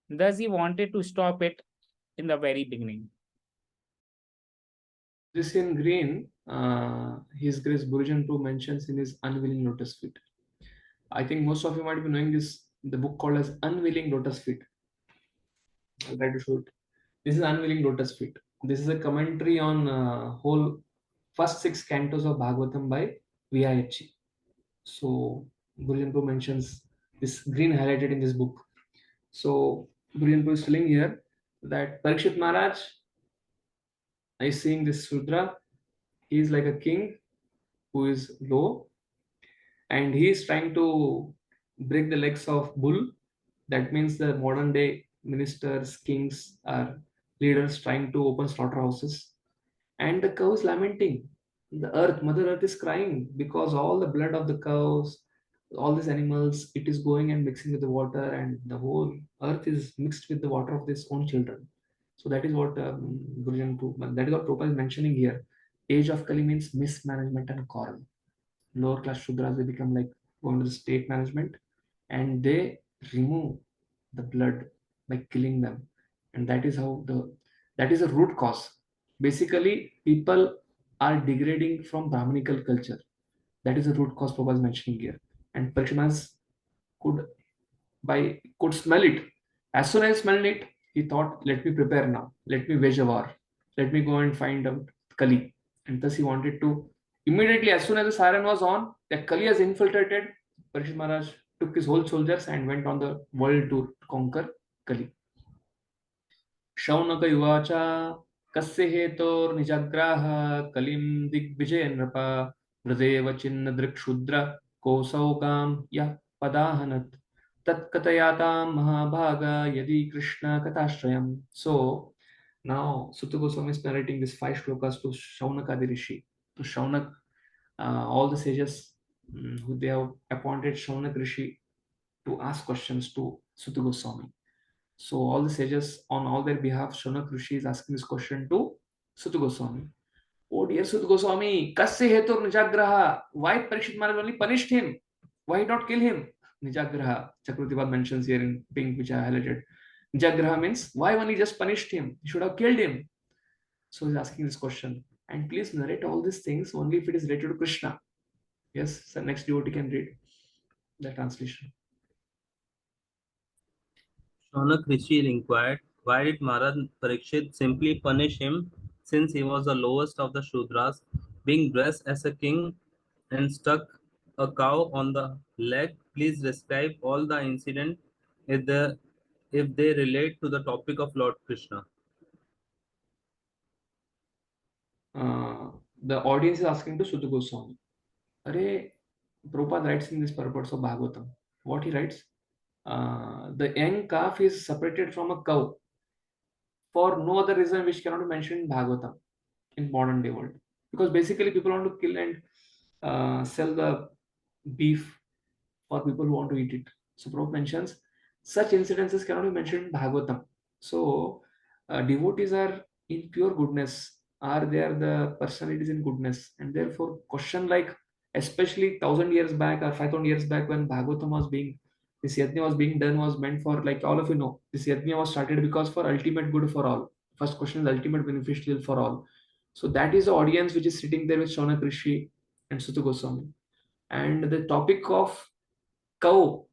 Thus, he wanted to stop it in the very beginning. This in green, His Grace Gurujan too mentions in his Unwilling Lotus Feet. I think most of you might be knowing this, the book called as Unwilling Lotus Feet. I'll try to show it. This is Unwilling Lotus Feet. This is a commentary on whole first 6 cantos of Bhagavatam by V.I.H. So Gurujanpu mentions this green highlighted in this book. So Gurujanpu is telling here that Parikshit Maharaj is seeing this Sudra. He is like a king who is low, and he is trying to break the legs of bull. That means the modern day ministers, kings, are leaders trying to open slaughterhouses, and the cow is lamenting. The earth, Mother Earth, is crying because all the blood of the cows, all these animals, it is going and mixing with the water, and the whole earth is mixed with the water of its own children. So that is what that is what Prabhupada is mentioning here. Age of Kali means mismanagement and corn. Lower class Shudras, they become like going to the state management, and they remove the blood by killing them, and that is how that is a root cause. Basically, people are degrading from Brahminical culture. That is the root cause Prabhupada is mentioning here. And Parikshit could smell it. As soon as he smelled it, he thought, let me prepare now. Let me wage a war. Let me go and find out Kali. And thus he wanted to, immediately as soon as the siren was on, the Kali has infiltrated. Parikshit Maharaj took his whole soldiers and went on the world tour to conquer Kali. Shaunak युवाचा कस्य हेतोर्निजग्राह कलिं दिग्विजय नृप हृदेव चिन्ह दृक्शूद्र कौसौकां यः पदाहनत् तत्कथयातां महाभागा यदि Krishna कथाश्रयम्. So now Sutta Goswami is narrating these 5 shlokas to Shaunakadi Rishi. To Shaunak, all the sages who they have appointed Shaunak Rishi to ask questions to Sutta Goswami. So all the sages on all their behalf, Shaunak Rishi is asking this question to Sutta Goswami. Oh dear Sutta Goswami, kasya hetur nijagraha? Why Parikshit Maharaj only punished him? Why not kill him? Nijagraha, Chakravarti mentions here in pink, which I highlighted. Nijagraha means why only just punished him? He should have killed him. So he's asking this question. And please narrate all these things only if it is related to Krishna. Yes, so next devotee can read the translation. Shaunak Rishi inquired, why did Maharaj Parikshit simply punish him, since he was the lowest of the Shudras, being dressed as a king and stuck a cow on the leg? Please describe all the incident if they relate to the topic of Lord Krishna. The audience is asking to Sutta Goswami. Prabhupada writes in this purport of Bhagavatam. What he writes? The young calf is separated from a cow for no other reason which cannot be mentioned in Bhagavatam in modern day world. Because basically people want to kill and sell the beef for people who want to eat it. So Prabhupada mentions such incidences cannot be mentioned in Bhagavatam. So devotees are in pure goodness, are there the personalities in goodness, and therefore question like, especially 1000 years back or 5000 years back when Bhagavatam was being, this yajna was being done, was meant for, like all of you know, this yajna was started because for ultimate good for all. First question is ultimate beneficial for all. So that is the audience which is sitting there with Shaunak Rishi and Sutta Goswami. And the topic of cow,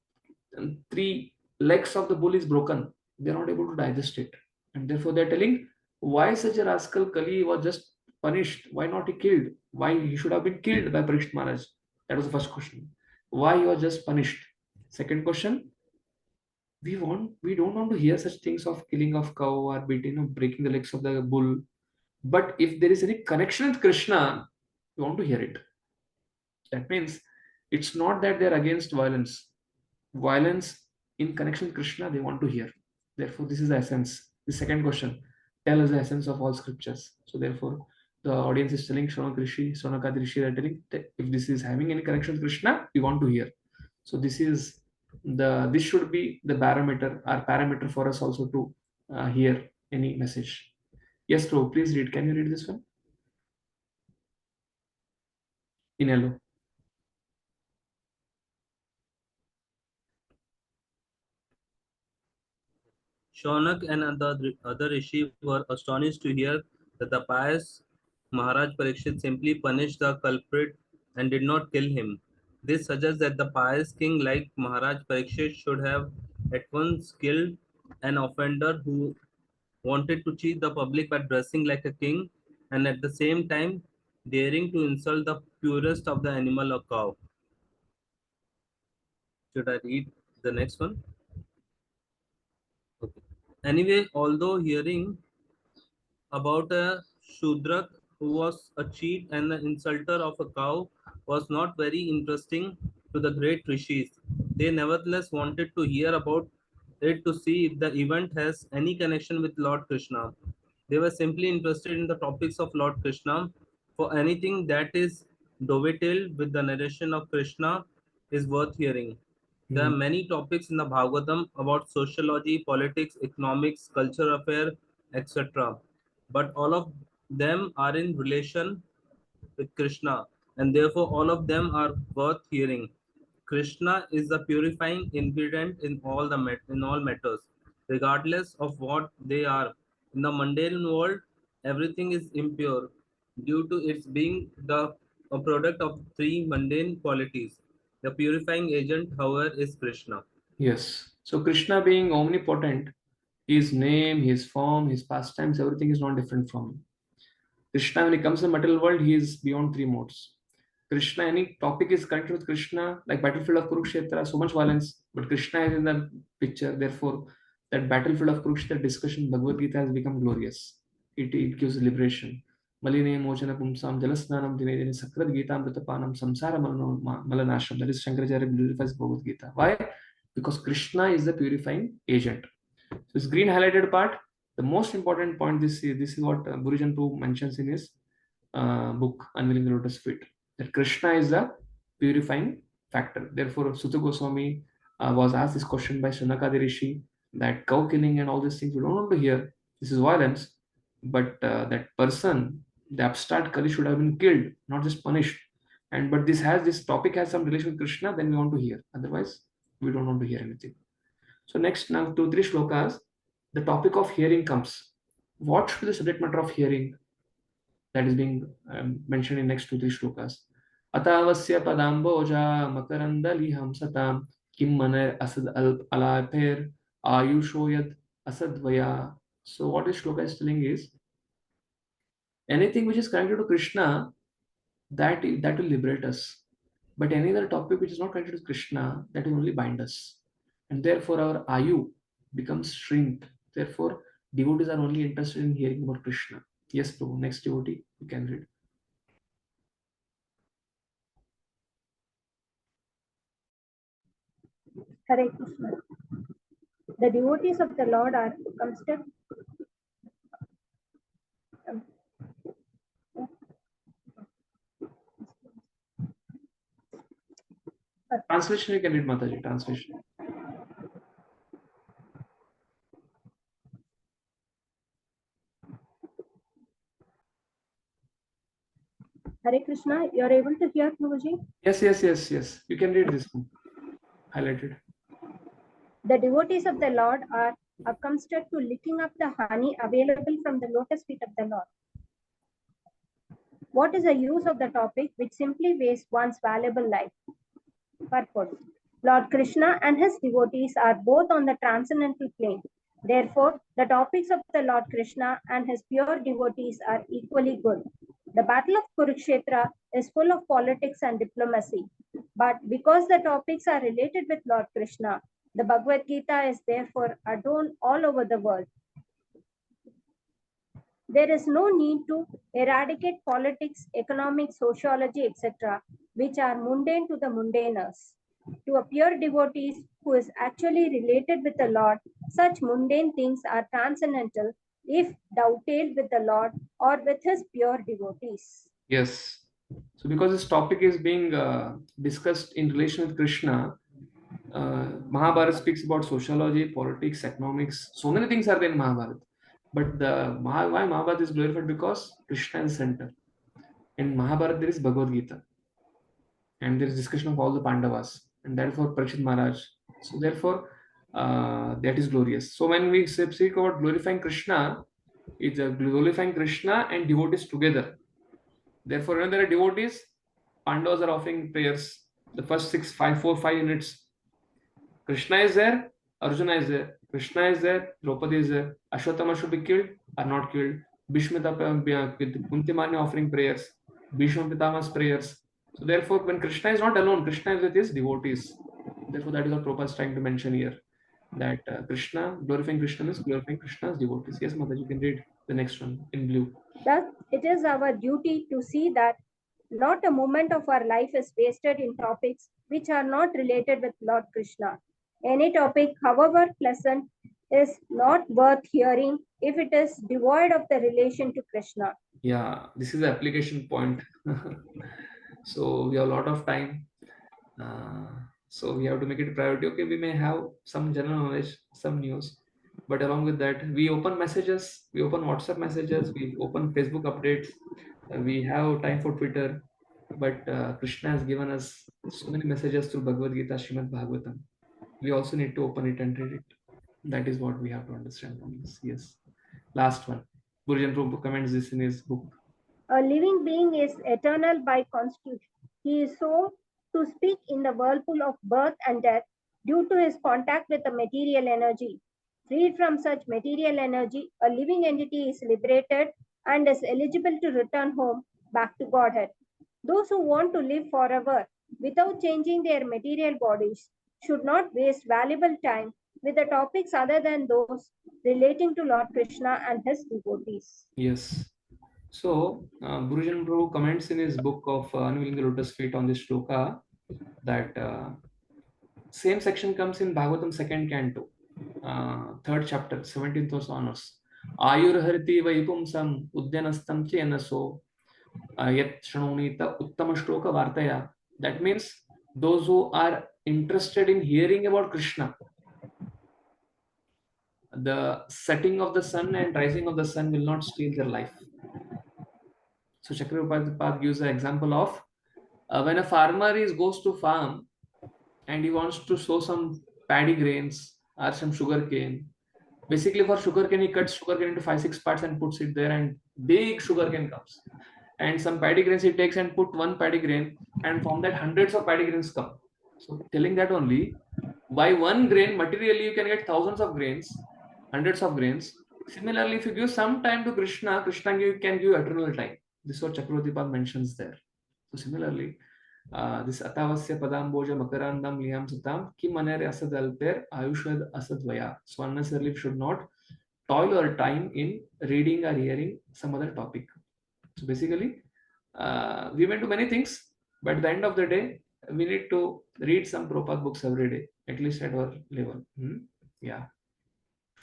and 3 legs of the bull is broken. They are not able to digest it. And therefore they are telling, why such a rascal Kali was just punished? Why not he killed? Why he should have been killed by Parikshit Maharaj? That was the first question. Why he was just punished? Second question, we don't want to hear such things of killing of cow or beating or breaking the legs of the bull. But if there is any connection with Krishna, we want to hear it. That means it's not that they're against violence. Violence in connection with Krishna, they want to hear. Therefore, this is the essence. The second question, tell us the essence of all scriptures. So therefore, the audience is telling Shaunak Rishi, Sonakadi Rishi, they are telling that if this is having any connection with Krishna, we want to hear. So this should be the barometer or parameter for us also to hear any message. Yes, Prabhu, please read. Can you read this one? In yellow. Shaunak and the other rishi were astonished to hear that the pious Maharaj Parikshit simply punished the culprit and did not kill him. This suggests that the pious king like Maharaj Parikshit should have at once killed an offender who wanted to cheat the public by dressing like a king and at the same time daring to insult the purest of the animal, a cow. Should I read the next one? Okay. Anyway, although hearing about a Shudrak who was a cheat and the insulter of a cow was not very interesting to the great rishis, they nevertheless wanted to hear about it to see if the event has any connection with Lord Krishna. They were simply interested in the topics of Lord Krishna. For anything that is dovetailed with the narration of Krishna is worth hearing. There are many topics in the Bhagavatam about sociology, politics, economics, culture affair, etc. But all of them are in relation with Krishna, and therefore all of them are worth hearing. Krishna is the purifying ingredient in all in all matters, regardless of what they are. In the mundane world, everything is impure due to its being a product of three mundane qualities. The purifying agent, however, is Krishna. Yes. So Krishna being omnipotent, his name, his form, his pastimes, everything is not different from him. Krishna, when he comes to the material world, he is beyond three modes. Krishna, any topic is connected with Krishna, like battlefield of Kurukshetra, so much violence, but Krishna is in the picture. Therefore, that battlefield of Kurukshetra discussion, Bhagavad Gita has become glorious. It gives liberation. Maline mochana pumsam jalasnanam dine dine sakrat gita amritapanam samsara malanasham. That is Shankaracharya glorifies Bhagavad Gita. Why? Because Krishna is the purifying agent. So this green highlighted part, the most important point, this is what Burijan Prabhu mentions in his book Unveiling the Lotus Feet, that Krishna is the purifying factor. Therefore, Sutta Goswami was asked this question by Shunakadi Rishi, that cow killing and all these things we don't want to hear. This is violence, but that person, the upstart Kali, should have been killed, not just punished. And but this topic has some relation with Krishna, then we want to hear. Otherwise, we don't want to hear anything. So next, now 2-3 shlokas, the topic of hearing comes. What should be the subject matter of hearing? That is being mentioned in next 2-3 shlokas. Atavasya padamboja makarandaliham satam kim maner asad alapher ayushoyad asadvaya. So what this shloka is telling is, anything which is connected to Krishna, that will liberate us. But any other topic which is not connected to Krishna, that will only bind us. And therefore our ayu becomes shrink. Therefore, devotees are only interested in hearing about Krishna. Yes, Prabhu. Next devotee, you can read. Hare Krishna. The devotees of the Lord are considered. Translation, you can read, Mataji. Translation. Hare Krishna, you are able to hear, Prabhuji? Yes. You can read this one. Highlighted. The devotees of the Lord are accustomed to licking up the honey available from the lotus feet of the Lord. What is the use of the topic which simply wastes one's valuable life? Purport. Lord Krishna and his devotees are both on the transcendental plane. Therefore, the topics of the Lord Krishna and his pure devotees are equally good. The battle of Kurukshetra is full of politics and diplomacy. But because the topics are related with Lord Krishna, the Bhagavad Gita is therefore adorned all over the world. There is no need to eradicate politics, economics, sociology, etc., which are mundane to the mundaners. To a pure devotee who is actually related with the Lord, such mundane things are transcendental if dovetailed with the Lord or with his pure devotees. Yes. So because this topic is being discussed in relation with Krishna, Mahabharata speaks about sociology, politics, economics. So many things are there in Mahabharata. But why Mahabharata is glorified? Because Krishna is center. In Mahabharata, there is Bhagavad Gita. And there is discussion of all the Pandavas. And therefore, Parikshit Maharaj. So therefore, that is glorious. So when we speak about glorifying Krishna, it's glorifying Krishna and devotees together. Therefore, when there are devotees, Pandavas are offering prayers. the first 4-5 units. Krishna is there, Arjuna is there, Krishna is there, Draupadi is there. Ashwatthama should be killed or not killed. Bhishma with Kunti Mani offering prayers, Bhishma Pitama's prayers. So therefore, when Krishna is not alone, Krishna is with his devotees. Therefore, that is what Prabhupada is trying to mention here. That Krishna, glorifying Krishna is glorifying Krishna's devotees. Yes, Mother, you can read the next one in blue. Thus, it is our duty to see that not a moment of our life is wasted in topics which are not related with Lord Krishna. Any topic, however pleasant, is not worth hearing if it is devoid of the relation to Krishna. Yeah, this is the application point. So we have a lot of time. So we have to make it a priority. Okay, we may have some general knowledge, some news, but along with that, we open messages, we open WhatsApp messages, we open Facebook updates, we have time for Twitter, but Krishna has given us so many messages through Bhagavad Gita, Srimad Bhagavatam. We also need to open it and read it. That is what we have to understand from this. Yes. Last one. Gurujan Prabhu comments this in his book. A living being is eternal by constitution. He is so to speak in the whirlpool of birth and death due to his contact with the material energy. Freed from such material energy, a living entity is liberated and is eligible to return home back to Godhead. Those who want to live forever without changing their material bodies should not waste valuable time with the topics other than those relating to Lord Krishna and his devotees. Yes. So, Gurujan Prabhu comments in his book of Unveiling the Lotus Feet on this shloka that same section comes in Bhagavatam 2nd canto, 3rd chapter, 17th verse onwards. Ayur hariti vaipumsam udyanastam chenaso yat shanonita uttama shloka vartaya. That means those who are interested in hearing about Krishna, the setting of the sun and rising of the sun will not steal their life. So Chakravarti gives an example of when a farmer goes to farm and he wants to sow some paddy grains or some sugar cane. Basically, for sugar cane, he cuts sugar cane into 5-6 parts and puts it there, and big sugar cane comes. And some paddy grains he takes and put one paddy grain, and from that hundreds of paddy grains come. So telling that only, by one grain, materially you can get thousands of grains, hundreds of grains. Similarly, if you give some time to Krishna, Krishna can give eternal time. This is what Chakravarti mentions there. So similarly, this atavasya padamboja makarandam liyam satam kim manere asad alper ayushad asadvaya. So unnecessarily we should not toil our time in reading or hearing some other topic. So basically, we may do many things, but at the end of the day, we need to read some Prabhupada books every day, at least at our level. Yeah.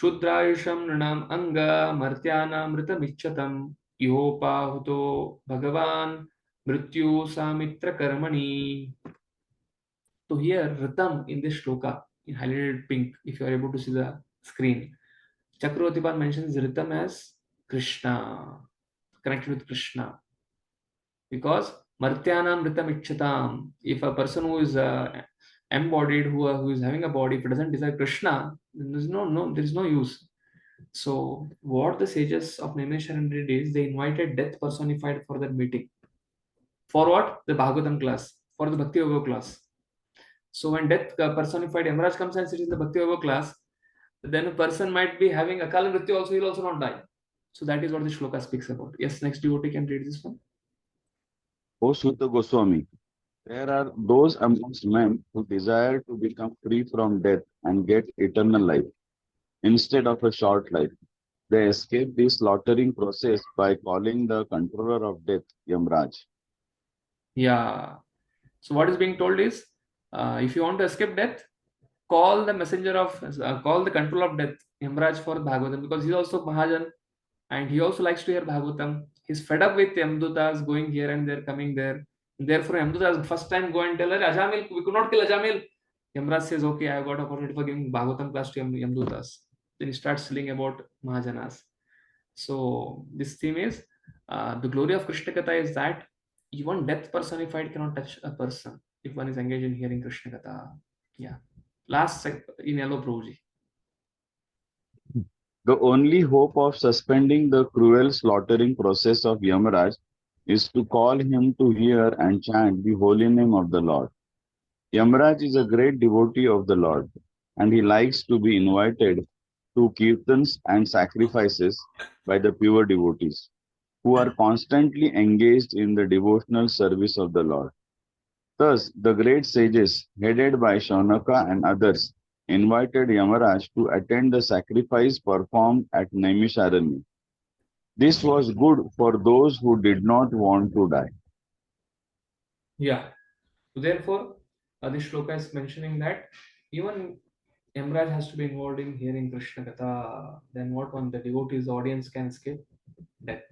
Shudrayusham nranam anga martyanam mritamichatam ihopahuto bhagavan mrityu samitra karmani. So here, Ritam in this shloka, in highlighted pink, if you are able to see the screen, Chakravarti mentions Ritam as Krishna, connected with Krishna. Because Martyanam Ritam Ichchatam, if a person who is embodied, who is having a body, if it doesn't desire Krishna, then there is no use. So what the sages of Naimisharanya did is they invited death personified for that meeting. For what? The Bhagavatam class, for the Bhaktivedanta class. So when death personified Yamaraj comes and sits in the Bhaktivedanta class, then a person might be having Akala Mrityu also, he will also not die. So that is what the shloka speaks about. Yes, next devotee can read this one. O Sutta Goswami, there are those amongst men who desire to become free from death and get eternal life instead of a short life. They escape the slaughtering process by calling the controller of death Yamraj. Yeah. So what is being told is, if you want to escape death, call the messenger of, call the controller of death, Yamraj, for Bhagavatam, because he's also Mahajan and he also likes to hear Bhagavatam. He's fed up with Yamdutas going here and there, coming there. Therefore, Yamdutas first time go and tell her, Ajamil, we could not kill Ajamil. Yamraj says, okay, I have got opportunity for giving Bhagavatam class to Yamdutas. Then he starts telling about Mahajanas. So this theme is, the glory of Krishna Katha is that even death personified cannot touch a person if one is engaged in hearing Krishna Katha. Yeah. Last in yellow, Prabhuji. The only hope of suspending the cruel slaughtering process of Yamaraj is to call him to hear and chant the holy name of the Lord. Yamraj is a great devotee of the Lord, and he likes to be invited to kirtans and sacrifices by the pure devotees, who are constantly engaged in the devotional service of the Lord. Thus, the great sages, headed by Shaunaka and others, invited Yamaraj to attend the sacrifice performed at Naimisharanya. This was good for those who did not want to die. Yeah. So therefore, this shloka is mentioning that even Yamraj has to be involved in hearing Krishna Katha. Then what one the devotees audience can escape? Death.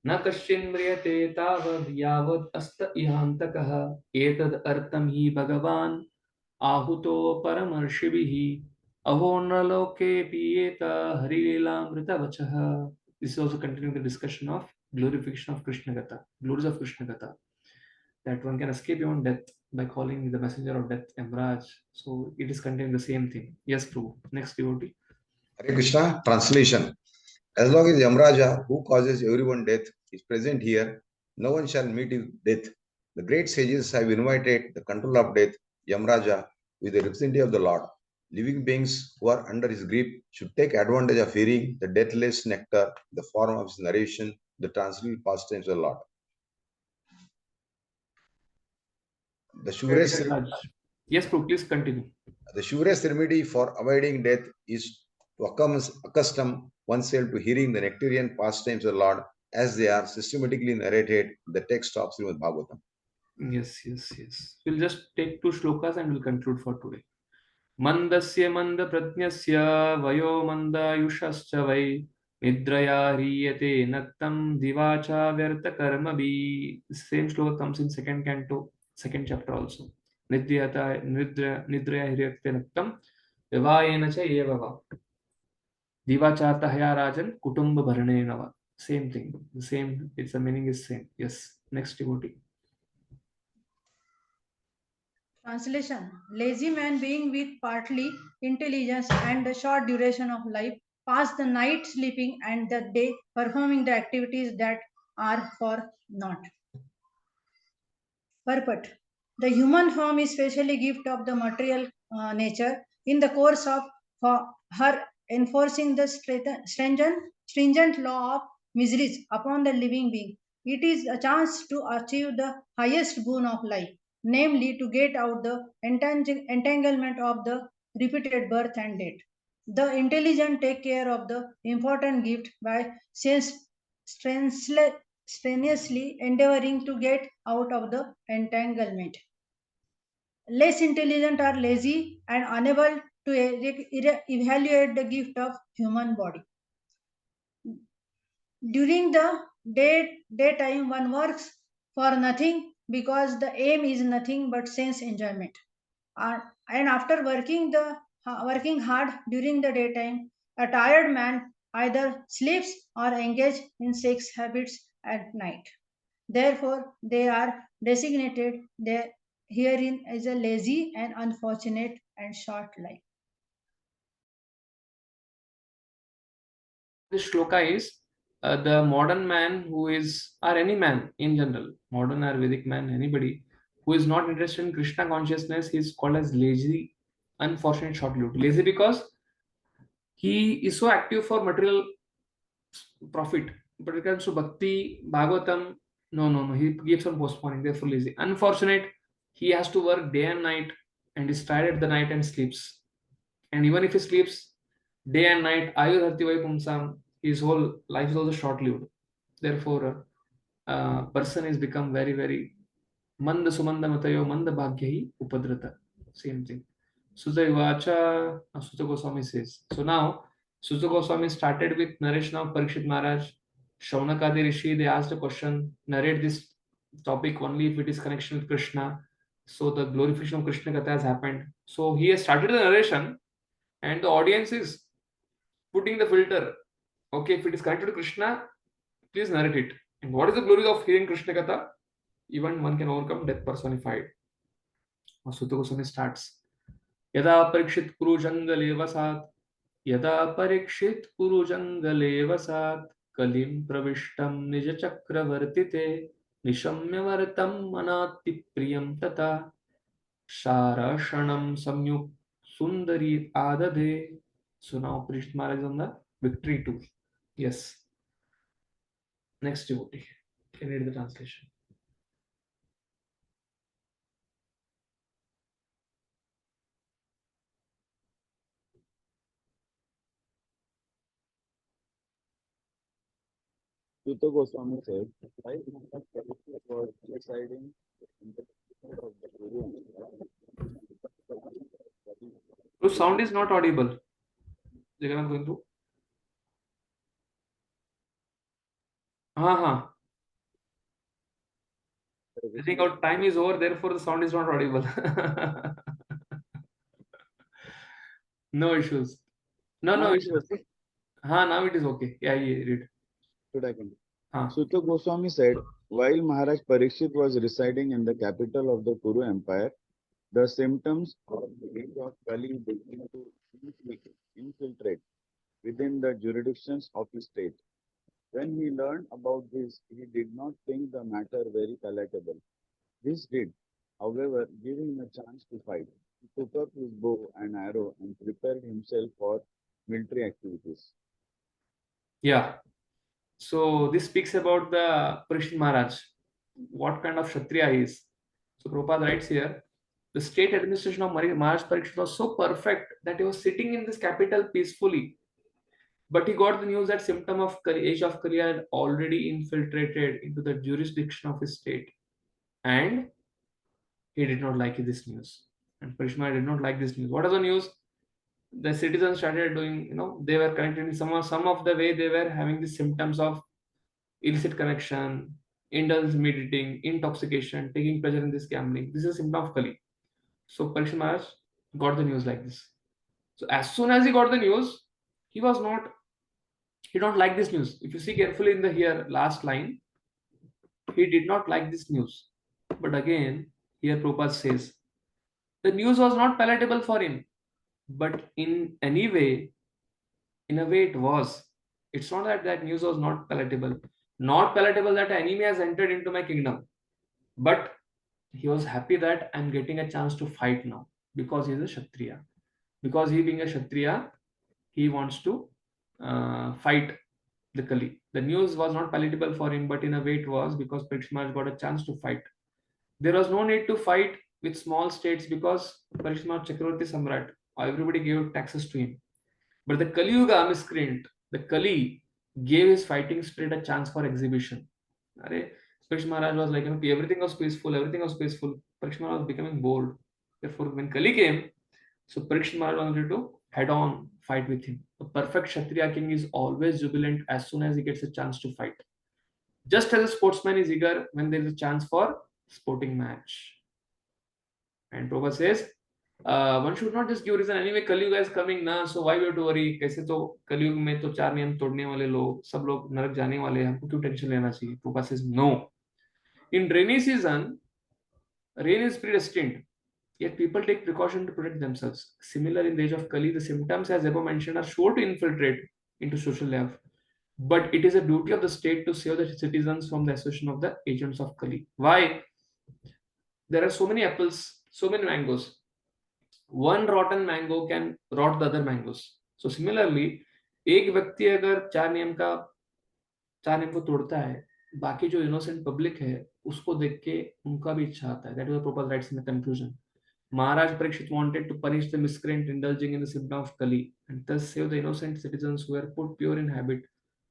न कश्चिन्म्रियते तावद् यावद् अस्त इहान्तकः एतद् अर्थं हि भगवान् आहुतो परमर्षिभिः अहो नरलोके पीयेत हरिलीलामृतवचः. This is also continuing the discussion of glorification of Krishna Katha, glories of Krishna Katha, that one can escape beyond death by calling the messenger of death Yamraj. So it is containing the same thing. Yes, Prabhu. Next devotee. Hare Krishna, translation. As long as Yamraja, who causes everyone death, is present here, no one shall meet his death. The great sages have invited the control of death, Yamraja, with the representative of the Lord. Living beings who are under his grip should take advantage of hearing the deathless nectar, the form of his narration, the transcendental pastimes of the Lord. The surest, yes, Prabhu, please continue. The surest remedy for avoiding death is to accustom oneself to hearing the nectarian pastimes of the Lord as they are systematically narrated in the text of Srimad Bhagavatam. Yes. We'll just take 2 shlokas and we'll conclude for today. Mandasya manda pratnyasya vayo mandayushascha vai nidraya hriyate naktam divacha vyarta karmabi. Same shloka comes in second canto, second chapter also. Nidraya hriyate naktam divayena cha evava divachata haya rajan kutumba bharanenava. Same thing, the same, it's the meaning is same. Yes, next devotee. Translation. Lazy man being with partly intelligence and a short duration of life pass the night sleeping and the day performing the activities that are for naught. Purport. The human form is specially gift of the material nature in the course of her enforcing the stringent law of miseries upon the living being. It is a chance to achieve the highest boon of life, namely to get out the entanglement of the repeated birth and death. The intelligent take care of the important gift by strenuously endeavoring to get out of the entanglement. Less intelligent are lazy and unable to evaluate the gift of human body. During the daytime, one works for nothing because the aim is nothing but sense enjoyment. And after working hard during the daytime, a tired man either sleeps or engages in sex habits at night. Therefore, they are designated herein as a lazy and unfortunate and short life. This shloka is the modern man who is, or any man in general, modern or Vedic man, anybody who is not interested in Krishna consciousness, he is called as lazy, unfortunate, short-lived. Lazy because he is so active for material profit, but when it comes to Bhakti, Bhagavatam, no, he keeps on postponing, therefore lazy. Unfortunate, he has to work day and night and is tired at the night and sleeps. And even if he sleeps day and night, Ayur Harti Vaipumsam, his whole life is also short-lived. Therefore, person is become very, very manda sumanda matayo manda bhagyahi upadrata. Same thing. Sutta Vacha, Sutta Goswami says. So now, Sutta Goswami started with narration of Parikshit Maharaj. Shaunakadi Rishi, they asked a question, narrate this topic only if it is connection with Krishna. So the glorification of Krishna Katha has happened. So he has started the narration and the audience is putting the filter. Okay, if it is connected to Krishna, please narrate it. And what is the glory of hearing Krishna Katha? Even one can overcome death personified. Sutta Goswami starts. Yada parikshit kuru jangale vasat, yada parikshit kuru jangale vasat, kalim pravishtam nija chakravartite, nishamya vartam manati priyam tata. Sharashanam Samyuk Sundari Adade. So now Parikshit Maharaj is on the victory tour. Yes. Next devotee. Can you read the translation? Sutta Goswami said, while Maharaj Parikshit was residing in the capital of the Guru, So sound is not audible. Jagannath going through? I think our time is over, therefore the sound is not audible. No issues. No issues. Now it is okay. Yeah, read. should I continue? Sutta Goswami said, while Maharaj Parikshit was residing in the capital of the Kuru Empire, the symptoms of the age of Kali began to infiltrate within the jurisdictions of his state. When he learned about this, he did not think the matter very palatable. This did, however, give him a chance to fight. He took up his bow and arrow and prepared himself for military activities. Yeah. So this speaks about the Parikshit Maharaj, what kind of Kshatriya he is. So Prabhupada writes here, the state administration of Maharaj Parikshit was so perfect that he was sitting in this capital peacefully. But he got the news that symptom of age of Kali had already infiltrated into the jurisdiction of his state. And he did not like this news. And Parikshit Maharaj did not like this news. What is the news? The citizens started doing, they were connected in some of the way they were having the symptoms of illicit connection, indulgence meditating, intoxication, taking pleasure in this gambling. This is a symptom of Kali. So Parikshit Maharaj got the news like this. So as soon as he got the news, he don't like this news. If you see carefully in the here last line, he did not like this news. But again, here Prabhupada says, the news was not palatable for him. But in a way it was. It's not that that news was not palatable. Not palatable that an enemy has entered into my kingdom. But he was happy that I'm getting a chance to fight now because he's a Kshatriya. Because he being a Kshatriya, he wants to fight the Kali. The news was not palatable for him, but in a way it was because Parikshit Maharaj got a chance to fight. There was no need to fight with small states because Parikshit Maharaj Chakravarti Samrat, everybody gave taxes to him. But the Kali Yuga miscreant, the Kali, gave his fighting spirit a chance for exhibition. Parikshit Maharaj was like, everything was peaceful. Parikshit Maharaj was becoming bold. Therefore, when Kali came, so Parikshit Maharaj wanted to head-on fight with him. A perfect Kshatriya king is always jubilant as soon as he gets a chance to fight. Just as a sportsman is eager when there is a chance for sporting match. And Prabhupada says, one should not just give reason. Anyway, Kali Yuga is coming now, so why we have to worry? कैसे तो Kali Yuga में तो 4 नियम तोड़ने वाले लोग, सब लोग नरक जाने वाले हैं, हमको क्यों टेंशन लेना चाहिए? Prabhupada says, no. In rainy season, rain is predestined. Yet people take precaution to protect themselves. Similar in the age of Kali, the symptoms as above mentioned are sure to infiltrate into social life. But it is a duty of the state to save the citizens from the association of the agents of Kali. Why? There are so many apples, so many mangoes. One rotten mango can rot the other mangoes. So similarly, एक व्यक्ति अगर 4 नियम को तोड़ता है, बाकी जो innocent public है, उसको देख के उनका भी इच्छा आता है. That is what Prabhupada writes in the conclusion. Maharaj Parikshit wanted to punish the miscreant indulging in the symptom of Kali and thus save the innocent citizens who were put pure in habit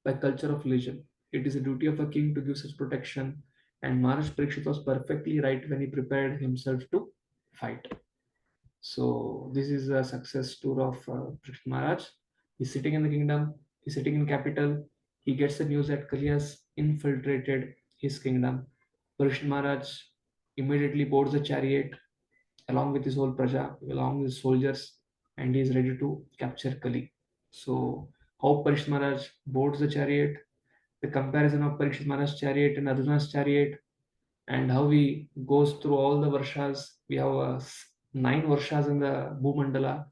by culture of religion. It is a duty of a king to give such protection, and Maharaj Parikshit was perfectly right when he prepared himself to fight. So this is a success tour of Parikshit Maharaj. He's sitting in the kingdom, he's sitting in capital, he gets the news that Kali has infiltrated his kingdom. Parikshit Maharaj immediately boards the chariot along with his whole praja, along with his soldiers, and he is ready to capture Kali. So, how Parikshit Maharaj boards the chariot, the comparison of Parikshit Maharaj's chariot and Arjuna's chariot, and how he goes through all the varshas. We have 9 varshas in the Bhumandala.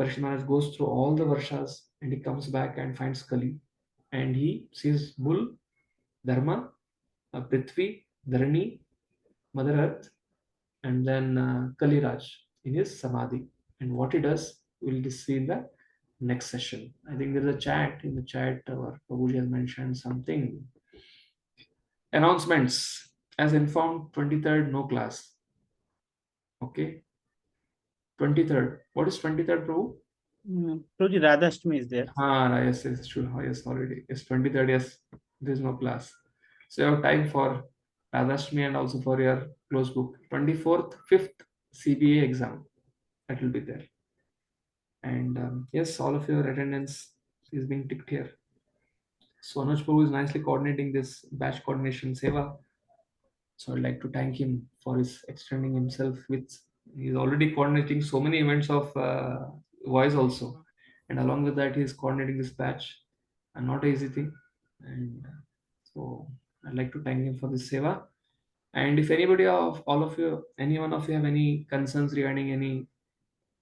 Parikshit Maharaj goes through all the varshas and he comes back and finds Kali. And he sees Bull, Dharma, Prithvi, Dharani, Mother Earth, and then Kaliraj in his Samadhi. And what he does, we'll just see in the next session. I think there's a chat in the chat, or Prabhuji has mentioned something. Announcements. As informed, 23rd, no class. Okay. 23rd. What is 23rd, Prabhu? Prabhuji, Radhashtami is there. Yes, yes, sure. Yes, already. Yes, 23rd, yes. There's no class. So you have time for Radhashtami and also for your close book. 24th, 5th CBA exam. That will be there. And yes, all of your attendance is being ticked here. So Anuj Prabhu is nicely coordinating this batch coordination seva. So I'd like to thank him for his extending himself with, he's already coordinating so many events of voice also. And along with that, he's coordinating this batch, and not an easy thing. And so I'd like to thank him for this seva. And if anybody of all of you, any one of you have any concerns regarding any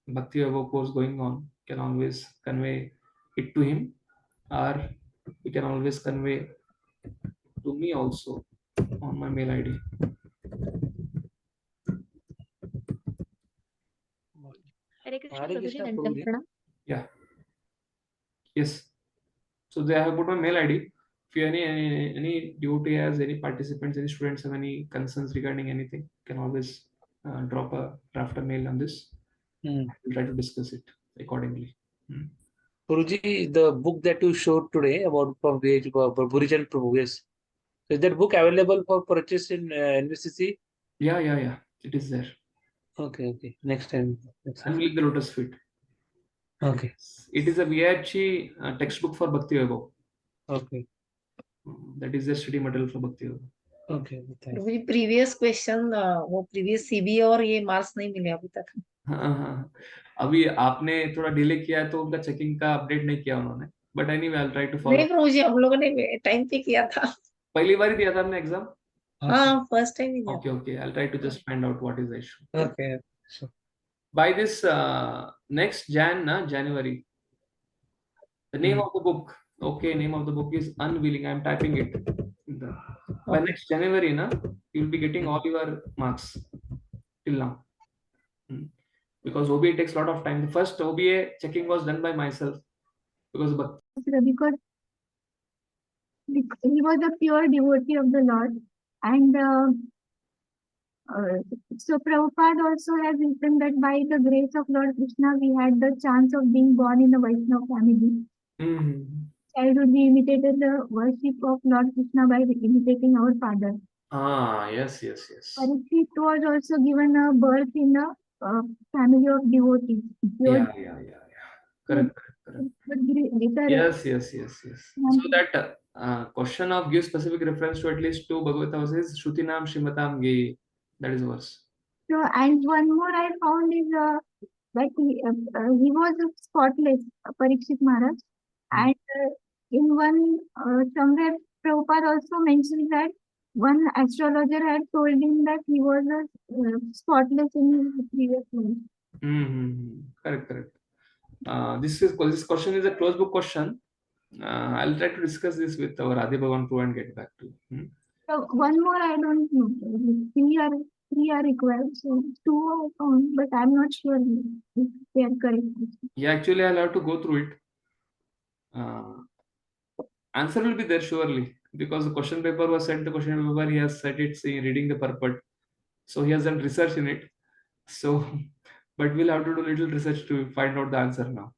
Bhakti Vaibhava course going on, can always convey it to him, or you can always convey to me also on my mail ID. Hare Krishna, Hare Prabhuji, Krishna, Dandavat Prabhuji. Pranam. Yeah. Yes. So they have put my mail ID. If you any devotee has any participants, any students have any concerns regarding anything, can always draft a mail on this. We'll try to discuss it accordingly. Prabhuji, the book that you showed today about Burijan Prabhu, yes. Is that book available for purchase in NVCC? Yeah. It is there. Okay. Next time. And will the lotus feet. Okay. It is a VIH textbook for Bhakti Vaibhava. Okay. That is the study material for Bhakti Vaibhava. Okay. Thanks. Previous question वो previous CBA और ये marks नहीं मिले अभी तक. हाँ. अभी आपने थोड़ा डिले किया है तो उनका चेकिंग का अपडेट नहीं किया उन्होंने. But anyway I will try to follow. नहीं प्रभु जी, हम लोगों ने टाइम पे किया था. पहली बार ही दिया था हमने एग्जाम. हाँ, फर्स्ट टाइम ही दिया. Okay. I'll try to just find out what is the issue. Okay. Sure. By this next January, the name of the book. Okay, name of the book is Unwilling. I'm typing it. By next January, you'll be getting all your marks till now. Because OBA takes a lot of time. The first OBA checking was done by myself because Because he was a pure devotee of the Lord, and so Prabhupada also has written that by the grace of Lord Krishna, we had the chance of being born in a Vaishnava family. Childhood, we imitated the worship of Lord Krishna by imitating our father. Yes. Parikshit was also given a birth in a family of devotees. Yeah. Correct. But later, Yes. So that question of give specific reference to at least two Bhagavatas is Shrutinam Shrimatam Ge. That is verse. So, and one more I found is that he was spotless, Parikshit Maharaj. And in one, somewhere Prabhupada also mentioned that one astrologer had told him that he was spotless in his previous life. Correct. This question is a closed book question. I'll try to discuss this with our Adi Bhavan Prabhu and get back to you. So one more I don't know. Three are required. So two I found, but I'm not sure if they are correct. Yeah, actually I'll have to go through it. Answer will be there surely because the question paper was sent. The question paper he has set it reading the purport. So he has done research in it. So, but we'll have to do little research to find out the answer now.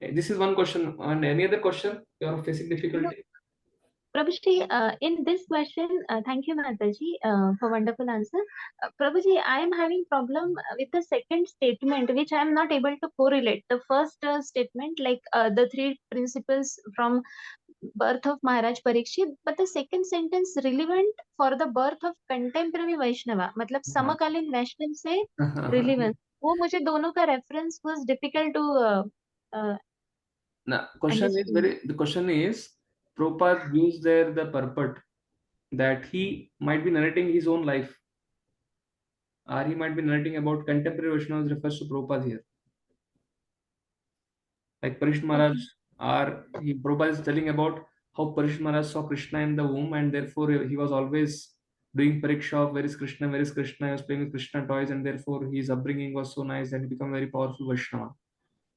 This is one question. And any other question you are facing difficulty? Prabhuji, in this question, thank you, Mataji, for wonderful answer. Prabhuji, I am having problem with the second statement, which I am not able to correlate. The first statement, like the three principles from birth of Maharaj Parikshit, but the second sentence relevant for the birth of contemporary Vaishnava, मतलब समकालीन वैष्णव से relevant. वो मुझे दोनों का reference was difficult to. The question is, Prabhupada used there the purport that he might be narrating his own life, or he might be narrating about contemporary Vaishnavas refers to Prabhupada here. Like Parikshit Maharaj, or Prabhupada is telling about how Parikshit Maharaj saw Krishna in the womb, and therefore he was always doing pariksha of where is Krishna, where is Krishna. He was playing with Krishna toys, and therefore his upbringing was so nice and he became very powerful Vaishnava.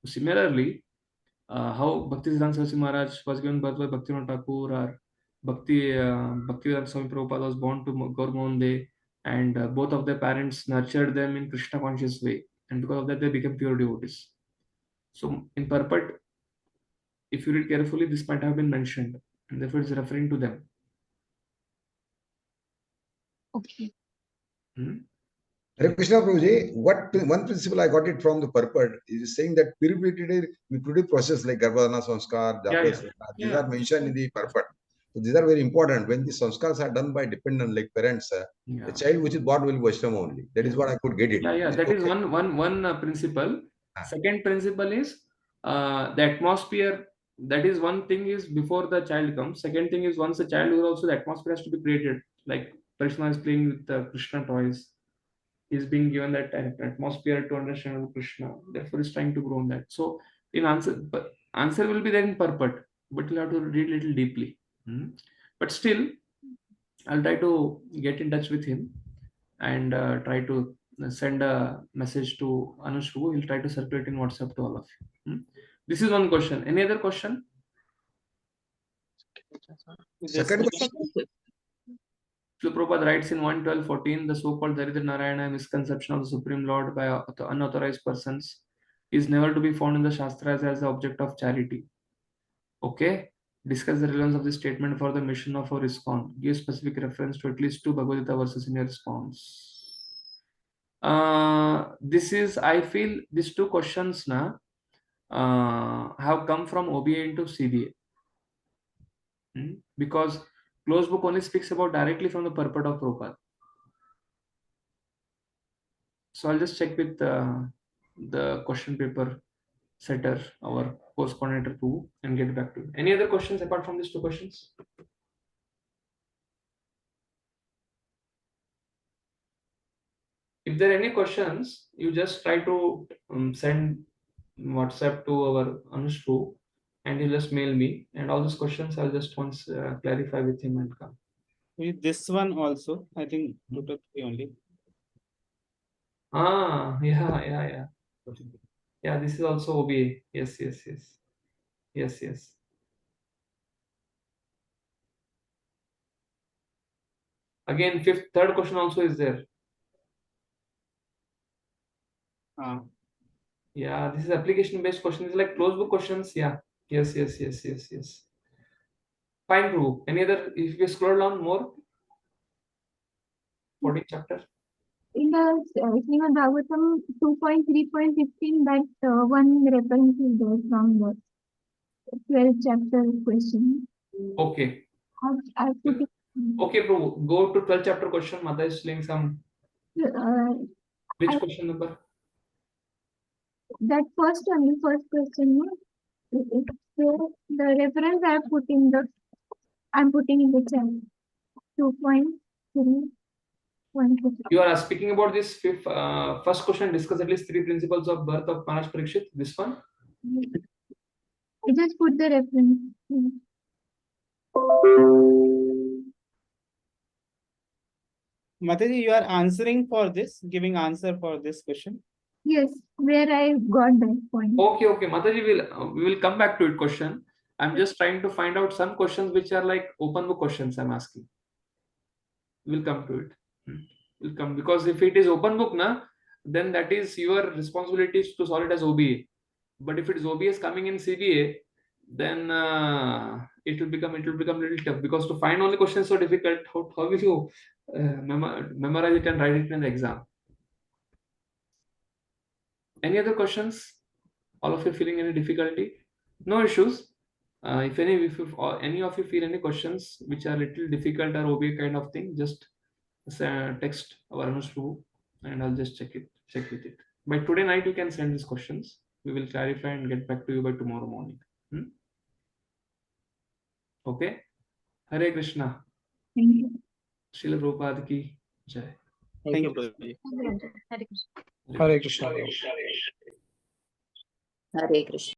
Similarly, how Bhaktisiddhanta Saraswati Maharaj was given birth by Bhaktivinoda Thakur, or Bhaktivedanta Swami Prabhupada was born to Gaur and both of their parents nurtured them in Krishna conscious way, and because of that they became pure devotees. So in purport, if you read carefully, this might have been mentioned, and therefore it's referring to them. Okay. Hare Krishna Prabhuji, one principle I got it from the purport is saying that purificative process like Garbhadana Sanskar, these are mentioned in the purport. So these are very important. When the sanskars are done by dependent like parents, the child which is born will be Vaishnava only. That is what I could get it. That is one principle. Second principle is the atmosphere. That is one thing is before the child comes. Second thing is once the child is also, the atmosphere has to be created. Like Krishna is playing with the Krishna toys. He is being given that atmosphere to understand Krishna. Therefore, he's trying to grow on that. So, in answer will be there in purport, but you'll have to read little deeply. But still, I'll try to get in touch with him and try to send a message to Anush. He'll try to circulate in WhatsApp to all of you. This is one question. Any other question? Second question. Srila Prabhupada writes in 112.14, the so-called Daridra Narayana misconception of the Supreme Lord by unauthorized persons is never to be found in the Shastras as the object of charity. Okay? Discuss the relevance of this statement for the mission of our ISKCON. Give specific reference to at least 2 Bhagavad Gita verses in your response. This is, I feel, these 2 questions have come from OBA into CBA. Because closed book only speaks about directly from the purport of Prabhupada. So I'll just check with the question paper setter, our course coordinator too, and get back to you. Any other questions apart from these 2 questions? If there are any questions, you just try to send WhatsApp to our Anush and he'll just mail me, and all those questions I'll just once clarify with him and come. With this one also, I think 2 to 3 only. Yeah. Yeah, this is also OBA. Yes. Again, third question also is there. Yeah, this is application-based question. It's like closed book questions. Yeah. Yes. Fine, Prabhu. Any other? If you scroll down more, 14th chapter. In the Srimad Bhagavatam 2.3.15, that one reference is there from the 12th chapter question. Okay. I put it. Okay, Prabhu. Go to 12th chapter question. Mother is saying some. Which question number? That first question. So the reference I'm putting in the chat. 2.3. You are speaking about this first question. Discuss at least 3 principles of birth of Maharaj Parikshit. This one. I just put the reference. Mataji, you are answering for this, giving answer for this question. Yes, where I got that point. Okay, Mataji, we will come back to it question. I'm just trying to find out some questions which are like open book questions I'm asking. We'll come to it. We'll come, because if it is open book, then that is your responsibility to solve it as OBA. But if it is OBS coming in CBA, then it will become a little tough, because to find only questions so difficult. How will you memorize it and write it in the exam? Any other questions? All of you feeling any difficulty? No issues. If any of you feel any questions which are little difficult or OBA kind of thing, just text our Anush and I'll just check with it. By today night you can send these questions. We will clarify and get back to you by tomorrow morning. Okay. Hare Krishna. Thank you. Srila Prabhupada ki jai. Thank you, Prabhuji. Hare Krishna. Hare Krishna.